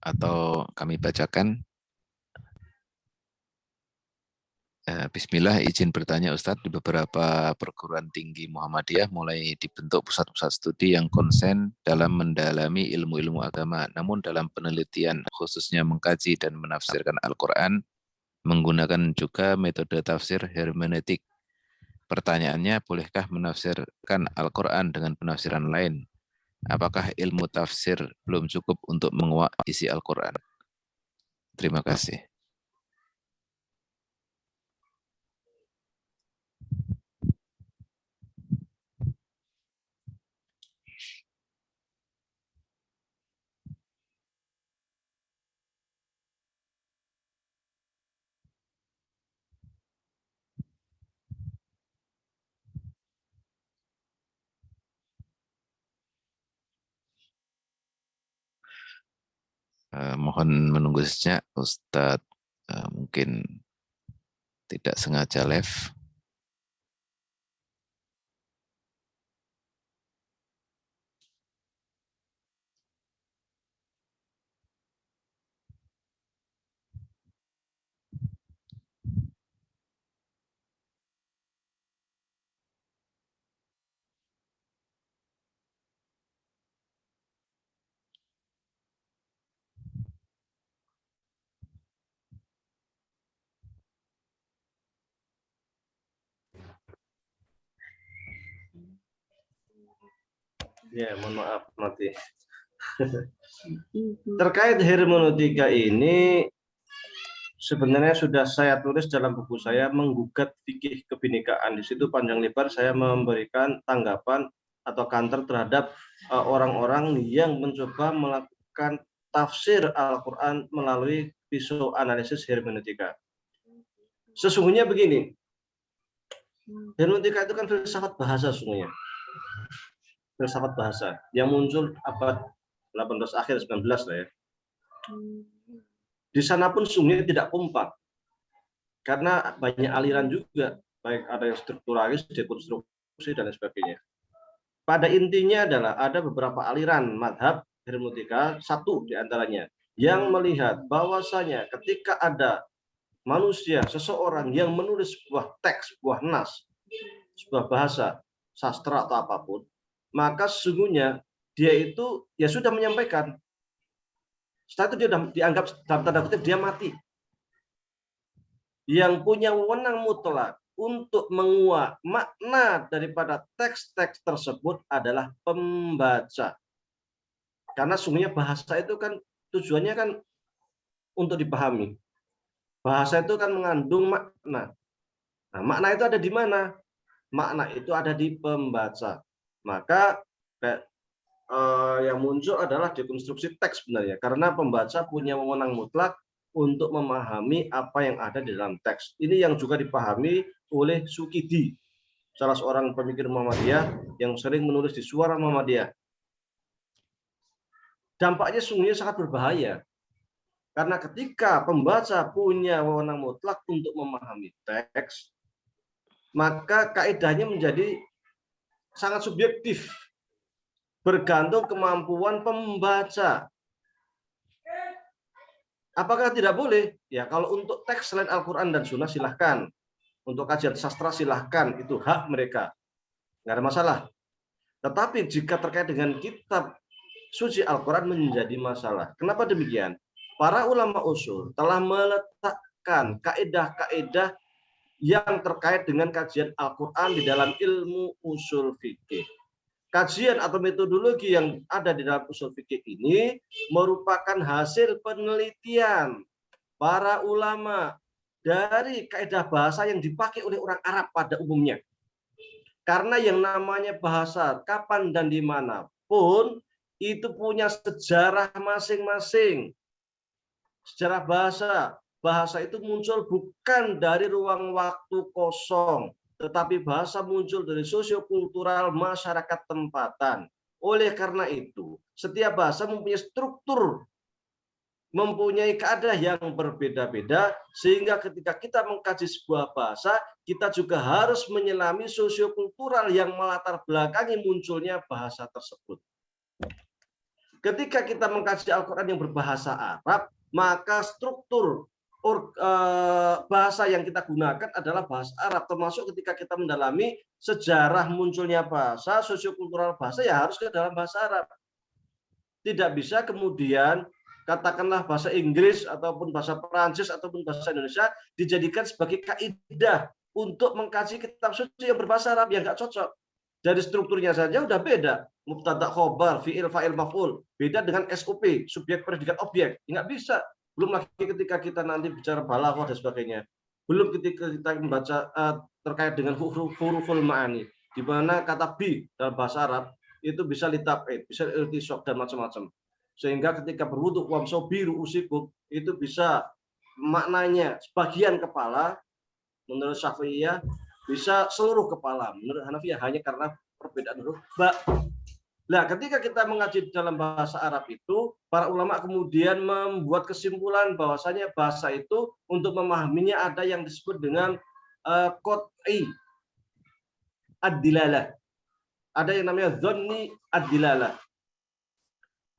Atau kami bacakan? Bismillah, izin bertanya Ustadz, di beberapa perguruan tinggi Muhammadiyah mulai dibentuk pusat-pusat studi yang konsen dalam mendalami ilmu-ilmu agama. Namun dalam penelitian khususnya mengkaji dan menafsirkan Al-Quran, menggunakan juga metode tafsir hermeneutik. Pertanyaannya, bolehkah menafsirkan Al-Quran dengan penafsiran lain? Apakah ilmu tafsir belum cukup untuk menguak isi Al-Quran? Terima kasih. Mohon menunggu sejenak, Ustadz mungkin tidak sengaja live. Ya, mohon maaf nanti. Terkait hermeneutika ini sebenarnya sudah saya tulis dalam buku saya Menggugat Fikih Kebinekaan. Di situ panjang lebar saya memberikan tanggapan atau counter terhadap orang-orang yang mencoba melakukan tafsir Al-Quran melalui pisau analisis hermeneutika. Sesungguhnya begini, hermeneutika itu kan filsafat bahasa sesungguhnya. Filsafat bahasa yang muncul abad 18 akhir 19 lah ya. Di sana pun sungguhnya tidak kompak karena banyak aliran juga, baik ada yang strukturalis, dekonstruksi dan sebagainya. Pada intinya adalah ada beberapa aliran madhab hermeneutika, satu diantaranya yang melihat bahwasanya ketika ada manusia, seseorang yang menulis sebuah teks, sebuah nas, sebuah bahasa, sastra atau apapun, maka sesungguhnya dia itu ya sudah menyampaikan. Setelah itu dia sudah dianggap dalam tanda kutip dia mati. Yang punya wewenang mutlak untuk menguak makna daripada teks-teks tersebut adalah pembaca. Karena sungguhnya bahasa itu kan tujuannya kan untuk dipahami. Bahasa itu kan mengandung makna. Nah, makna itu ada di mana? Makna itu ada di pembaca. Maka yang muncul adalah dekonstruksi teks sebenarnya, karena pembaca punya wewenang mutlak untuk memahami apa yang ada di dalam teks. Ini yang juga dipahami oleh Sukidi, salah seorang pemikir Muhammadiyah yang sering menulis di Suara Muhammadiyah. Dampaknya sungguhnya sangat berbahaya, karena ketika pembaca punya wewenang mutlak untuk memahami teks, maka kaidahnya menjadi sangat subjektif, bergantung kemampuan pembaca. Apakah tidak boleh? Ya, kalau untuk teks selain Al-Quran dan Sunnah silahkan. Untuk kajian sastra silahkan, itu hak mereka. Nggak ada masalah. Tetapi jika terkait dengan kitab suci Al-Quran menjadi masalah. Kenapa demikian? Para ulama usul telah meletakkan kaedah-kaedah yang terkait dengan kajian Al-Quran di dalam ilmu usul fikih. Kajian atau metodologi yang ada di dalam usul fikih ini merupakan hasil penelitian para ulama dari kaidah bahasa yang dipakai oleh orang Arab pada umumnya. Karena yang namanya bahasa kapan dan di mana pun itu punya sejarah masing-masing. Sejarah bahasa. Bahasa itu muncul bukan dari ruang waktu kosong, tetapi bahasa muncul dari sosiokultural masyarakat tempatan. Oleh karena itu, setiap bahasa mempunyai struktur, mempunyai keadaan yang berbeda-beda, sehingga ketika kita mengkaji sebuah bahasa, kita juga harus menyelami sosiokultural yang melatar belakangi munculnya bahasa tersebut. Ketika kita mengkaji Al-Quran yang berbahasa Arab, maka struktur bahasa yang kita gunakan adalah bahasa Arab, termasuk ketika kita mendalami sejarah munculnya bahasa, sosiokultural bahasa, ya harus ke dalam bahasa Arab. Tidak bisa kemudian katakanlah bahasa Inggris ataupun bahasa Perancis ataupun bahasa Indonesia dijadikan sebagai kaidah untuk mengkaji kitab suci yang berbahasa Arab, yang nggak cocok. Dari strukturnya saja udah beda. Mubtada, khobar, fi'il, fa'il, maf'ul. Beda dengan SOP, subjek, predikat, objek. Nggak bisa. Belum lagi ketika kita nanti bicara balaghah dan sebagainya. Belum ketika kita membaca terkait dengan huruful ma'ani, di mana kata bi dalam bahasa Arab itu bisa litab'id, bisa iltisaq dan macam-macam. Sehingga ketika berwudu wamsahu bi ru'usikum itu bisa maknanya sebagian kepala, menurut Syafi'iyah bisa seluruh kepala, menurut Hanafiyah hanya karena perbedaan huruf ba. Nah, ketika kita mengaji dalam bahasa Arab itu, para ulama kemudian membuat kesimpulan bahwasanya bahasa itu untuk memahaminya ada yang disebut dengan qat'i ad-dilalah. Ada yang namanya dhanni ad-dilalah.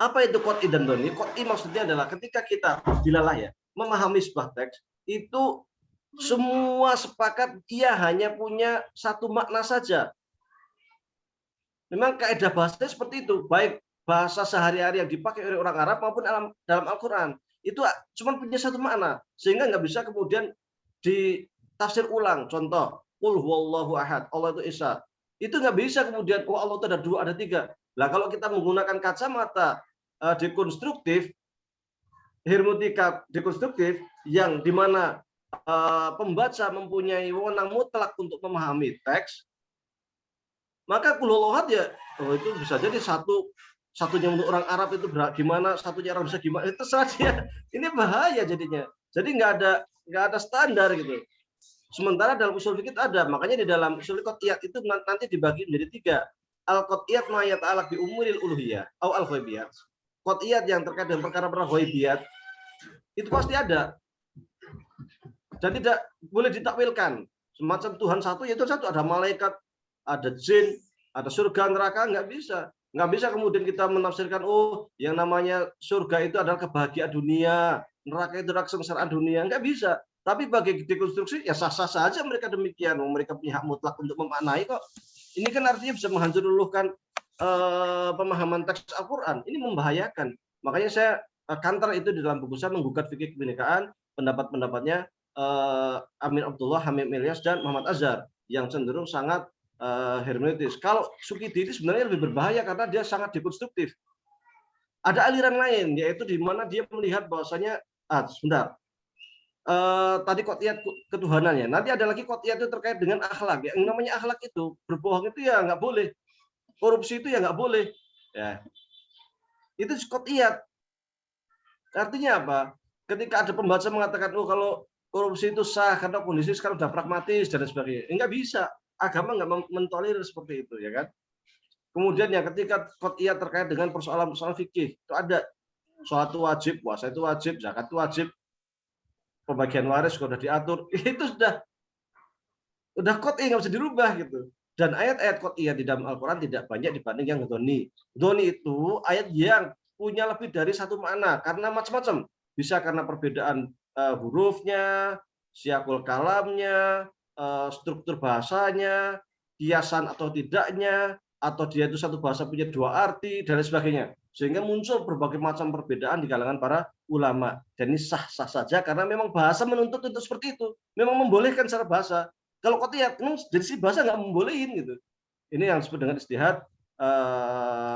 Apa itu qat'i dan dhanni? Qat'i maksudnya adalah ketika kita dilalah ya, memahami sebuah teks, itu semua sepakat ia hanya punya satu makna saja. Memang kaidah bahasanya seperti itu, baik bahasa sehari-hari yang dipakai oleh orang Arab maupun dalam Al-Quran. Itu cuma punya satu makna, sehingga nggak bisa kemudian ditafsir ulang. Contoh, qul huwallahu ahad, Allah itu Esa. Itu nggak bisa kemudian, oh Allah itu ada dua, ada tiga. Lah kalau kita menggunakan kacamata dekonstruktif, hermeneutika dekonstruktif, yang dimana pembaca mempunyai wewenang mutlak untuk memahami teks, maka kulolohat ya, itu bisa jadi satunya untuk orang Arab itu gimana, satunya orang bisa gimana, itu saja. Ini bahaya jadinya. Jadi nggak ada standar gitu. Sementara dalam usul fikih ada, makanya di dalam usul qat'iyat itu nanti dibagi menjadi tiga. Al-qat'iyat ma yata'allaq bi umuril uluhiyah atau al-ghaibiyat. Qat'iyat yang terkait dengan perkara-perkara ghaibiyat itu pasti ada. Dan tidak boleh ditakwilkan. Semacam Tuhan satu, yaitu satu, ada malaikat, ada jin, ada surga, neraka, nggak bisa. Nggak bisa kemudian kita menafsirkan, oh yang namanya surga itu adalah kebahagiaan dunia, neraka itu adalah kesengsaraan dunia. Nggak bisa. Tapi bagi dekonstruksi, ya sah-sah saja mereka demikian. Mereka punya hak mutlak untuk memaknai kok. Ini kan artinya bisa menghancurkan pemahaman teks Al-Quran. Ini membahayakan. Makanya saya kantor itu di dalam buku saya menggugat fikih kebinekaan, pendapat-pendapatnya Amin Abdullah, Hamid Ilyas, dan Muhammad Azhar yang cenderung sangat hermeneutis. Kalau Sukidi itu sebenarnya lebih berbahaya karena dia sangat dekonstruktif. Ada aliran lain, yaitu di mana dia melihat bahwasanya sebentar, tadi qat'iyat ketuhanannya. Nanti ada lagi qat'iyat itu terkait dengan akhlak. Yang namanya akhlak itu berbohong itu ya nggak boleh, korupsi itu ya nggak boleh. Ya, itu qat'iyat. Artinya apa? Ketika ada pembaca mengatakan, oh kalau korupsi itu sah karena kondisi sekarang sudah pragmatis dan sebagainya, nggak bisa. Agama nggak mentolerir seperti itu, ya kan? Kemudian yang ketika qat'iyat terkait dengan persoalan-persoalan fikih itu ada sholat itu wajib, puasa itu wajib, zakat itu wajib, pembagian waris sudah diatur, itu udah qat'i nggak bisa dirubah gitu. Dan ayat-ayat qat'iyah di dalam Al-Quran tidak banyak dibanding yang dhoni. Dhoni itu ayat yang punya lebih dari satu makna karena macam-macam. Bisa karena perbedaan hurufnya, siakul kalamnya, struktur bahasanya, kiasan atau tidaknya, atau dia itu satu bahasa punya dua arti dan lain sebagainya. Sehingga muncul berbagai macam perbedaan di kalangan para ulama. Dan ini sah-sah saja karena memang bahasa menuntut itu seperti itu. Memang membolehkan secara bahasa. Kalau qat'iyat dari si bahasa nggak membolehin gitu. Ini yang disebut dengan istihad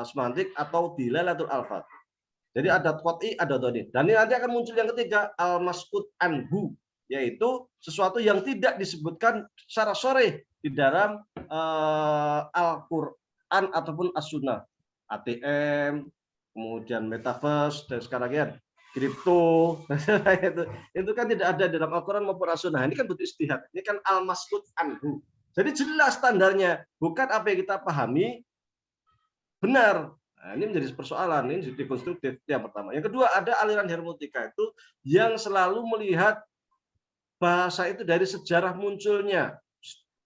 semantik atau dilalatul alfaz. Jadi ada qat'i, ada dhoni. Dan ini nanti akan muncul yang ketiga, al-mas'ud anhu, yaitu sesuatu yang tidak disebutkan secara sharih di dalam Al-Qur'an ataupun as-sunnah. ATM, kemudian metaverse, dan sekarang ya kripto, itu kan tidak ada dalam Al-Quran maupun As-Sunnah. Ini kan butuh istihad. Ini kan al-mas'ud anhu. Jadi jelas standarnya, bukan apa yang kita pahami benar. Nah, ini menjadi persoalan, ini dekonstruktif yang pertama. Yang kedua, ada aliran hermeneutika itu yang selalu melihat bahasa itu dari sejarah munculnya,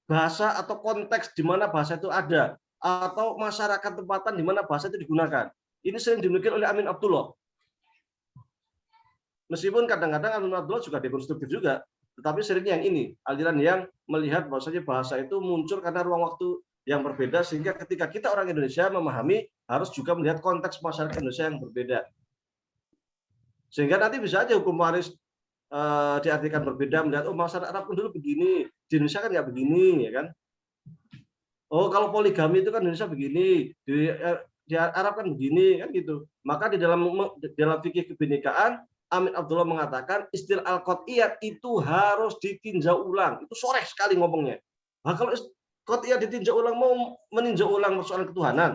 bahasa atau konteks di mana bahasa itu ada, atau masyarakat tempatan di mana bahasa itu digunakan. Ini sering dimiliki oleh Amin Abdullah. Meskipun kadang-kadang Amin Abdullah juga dekonstruktif juga, tetapi seringnya yang ini, aliran yang melihat bahwasanya bahasa itu muncul karena ruang waktu yang berbeda, sehingga ketika kita orang Indonesia memahami, harus juga melihat konteks masyarakat Indonesia yang berbeda. Sehingga nanti bisa aja hukum waris diartikan berbeda, melihat, oh masyarakat Arab pun dulu begini, di Indonesia kan nggak begini, ya kan? Oh kalau poligami itu kan Indonesia begini, di Arab kan begini, kan gitu. Maka di dalam fikih kebinekaan, Amin Abdullah mengatakan istilah al-qat'iyat itu harus ditinjau ulang. Itu sore sekali ngomongnya. Nah, kalau qat'iyat ditinjau ulang, mau meninjau ulang persoalan ketuhanan,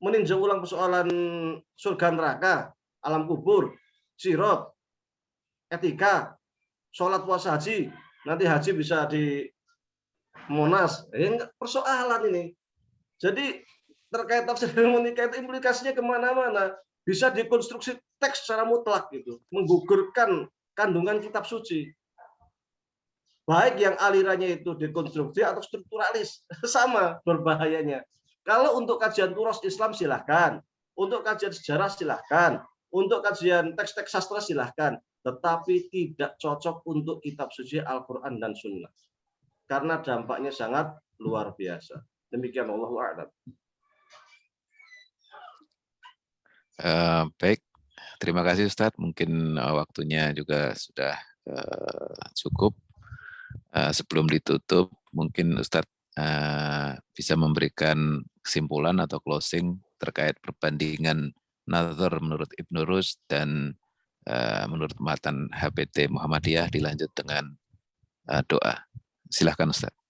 meninjau ulang persoalan surga neraka, alam kubur, sirat, etika, sholat puasa haji, nanti haji bisa di Monas. Ini persoalan ini. Jadi terkait tafsir hermeneutika itu implikasinya kemana-mana. Bisa dikonstruksi teks secara mutlak gitu, menggugurkan kandungan kitab suci. Baik yang alirannya itu dekonstruksi atau strukturalis, sama berbahayanya. Kalau untuk kajian turas Islam silahkan, untuk kajian sejarah silahkan, untuk kajian teks-teks sastra silahkan, tetapi tidak cocok untuk kitab suci Al-Quran dan Sunnah. Karena dampaknya sangat luar biasa. Demikian Allahu a'lam. Baik, terima kasih Ustadz. Mungkin waktunya juga sudah cukup. Sebelum ditutup, mungkin Ustadz bisa memberikan kesimpulan atau closing terkait perbandingan nazar menurut Ibnu Rushd dan menurut matan HPT Muhammadiyah, dilanjut dengan doa. Silahkan Ustadz.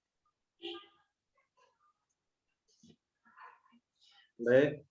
Baik,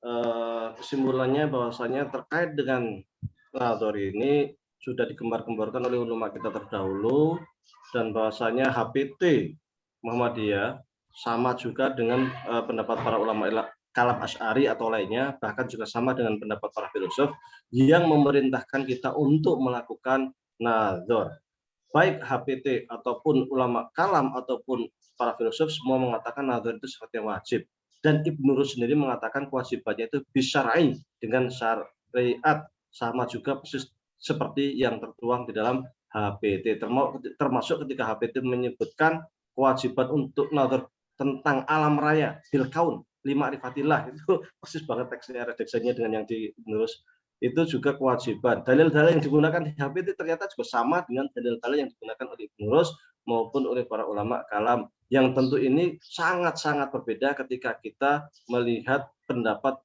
kesimpulannya bahwasanya terkait dengan nazar ini sudah digembar-gemborkan oleh ulama kita terdahulu, dan bahwasanya HPT Muhammadiyah sama juga dengan pendapat para ulama kalam Asy'ari atau lainnya, bahkan juga sama dengan pendapat para filosof yang memerintahkan kita untuk melakukan nazar. Baik HPT ataupun ulama kalam ataupun para filosof semua mengatakan nazar itu sesuatu yang wajib. Dan Ibnu Rushd sendiri mengatakan kewajibannya itu bisyar'i, dengan syariat, sama juga persis seperti yang tertuang di dalam HPT, termasuk ketika HPT menyebutkan kewajiban untuk nazar tentang alam raya, bil kaun, lima rifatillah, itu persis banget teksnya, redaksinya dengan yang di Ibnu Rushd. Itu juga kewajiban. Dalil-dalil yang digunakan di HPT ternyata juga sama dengan dalil-dalil yang digunakan oleh Ibnu Rushd maupun oleh para ulama kalam, yang tentu ini sangat-sangat berbeda ketika kita melihat pendapat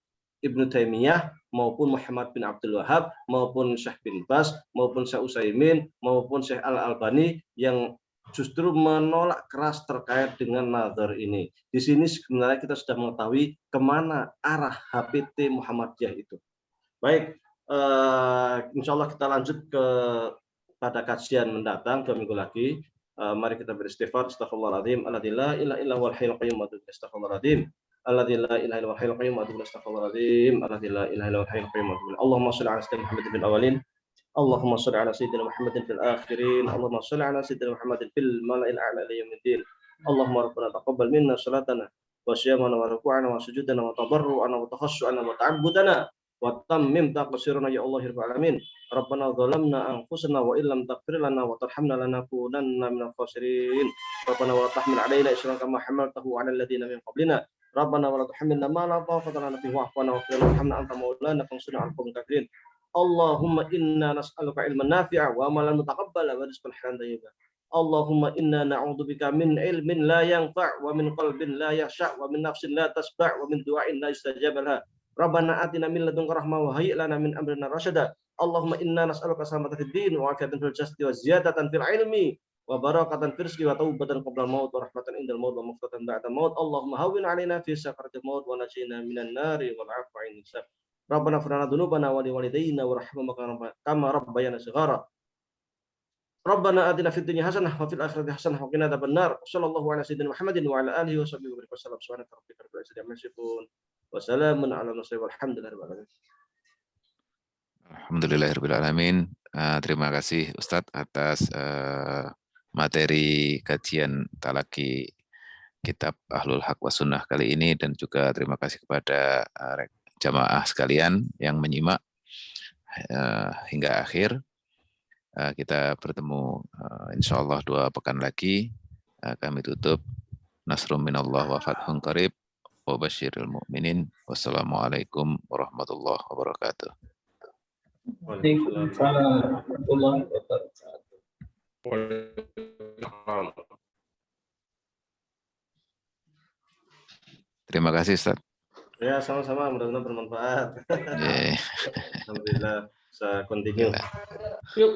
Ibnu Taimiyah maupun Muhammad bin Abdul Wahab maupun Syekh bin Bas maupun Syekh Utsaimin maupun Syekh Al-Albani yang justru menolak keras terkait dengan nazar ini. Di sini sebenarnya kita sudah mengetahui kemana arah HPT Muhammadiyah itu. Baik, insya Allah kita lanjut pada kajian mendatang 2 minggu lagi. Mari kita beristighfar. Astaghfirullahaladzim. Alladzi la ilaha illa huwal hayyul qayyum wa atubu ilaih. Astaghfirullahaladzim. Alladzi la ilaha illa huwal hayyul qayyum wa atubu ilaih. Astaghfirullahaladzim. Alladzi la ilaha illa huwal hayyul qayyum wa atubu ilaih. Allahumma shalli ala sayyidina Muhammadin fil awwalin. Allahumma shalli ala sayyidina Muhammadin fil akhirin. Allahumma shalli ala sayyidina Muhammadin fil mala'il a'la ila yaumiddin. Allahumma rabbana taqabbal minna salatana wa siyamana wa ruku'ana wa sujudana wa tadarru'ana wa takhassu'ana wa ta'abbudana wa tammim taqsirana ya Allah rabbal alamin. Rabbana zalamna anfusana wa illam taghfir lana wa tarhamna lanakunanna minal khasirin. Rabbana wa la tahmil alaina isran kama hamaltahu 'ala alladziina min qablina. Rabbana wa la tuhammilna ma la taqata lana bihi wa'fu 'anna waghfir lana warhamna anta maulana fansurna 'alal qawmil kafirin. Allahumma inna nas'aluka ilman nafi'a wa amalan mutaqabbala wa rizqan halalan thayyiban. Allahumma inna na'udzubika min ilmin la yanfa' wa min qalbin la yakhsha' wa min nafsin la tasba' wa min du'ain la yustajab laha. Rabbana atina min ladunka rahmah wa hayyi' lana min amrina rasyada. Allahumma inna nas'aluka salamatan fid din wa 'afiyatan fil jasadi wa ziyadatan fil ilmi wa barakatan fil rizqi wa taubatan qabla al-maut wa rahmatan indal maut wa maghfiratan ba'da al-maut. Allahumma hawwin 'alaina fi sakaratil maut wa najina minan nari wal 'afwa 'inda hisab. Rabbana ighfir lana dzunubana wa li walidayna warhamhum kama rabbayana shighara. Rabbana atina fid dunya hasanah wa fil akhirati hasanah wa qina adzabannar. Shallallahu ala sayyidina Muhammadin wa ala alihi wa sahbihi wa sallam. Subhanaka rabbika rabbil izzati amma yasifun wa salamun ala mursalin walhamdulillahi rabbil alamin. Alhamdulillahirabbil alamin. Terima kasih Ustadz atas materi kajian talaki kitab Ahlul Haq wa Sunnah kali ini, dan juga terima kasih kepada jamaah sekalian yang menyimak hingga akhir. Kita bertemu insya Allah 2 pekan lagi. Kami tutup. Nasrum minallah wa fathun qarib wa basyiril mu'minin. Wassalamualaikum warahmatullahi wabarakatuh. Waalaikumsalam warahmatullahi wabarakatuh. Terima kasih Ustaz. Ya, sama-sama, mudah-mudahan bermanfaat. Yeah. Alhamdulillah, bisa continue. Yuk,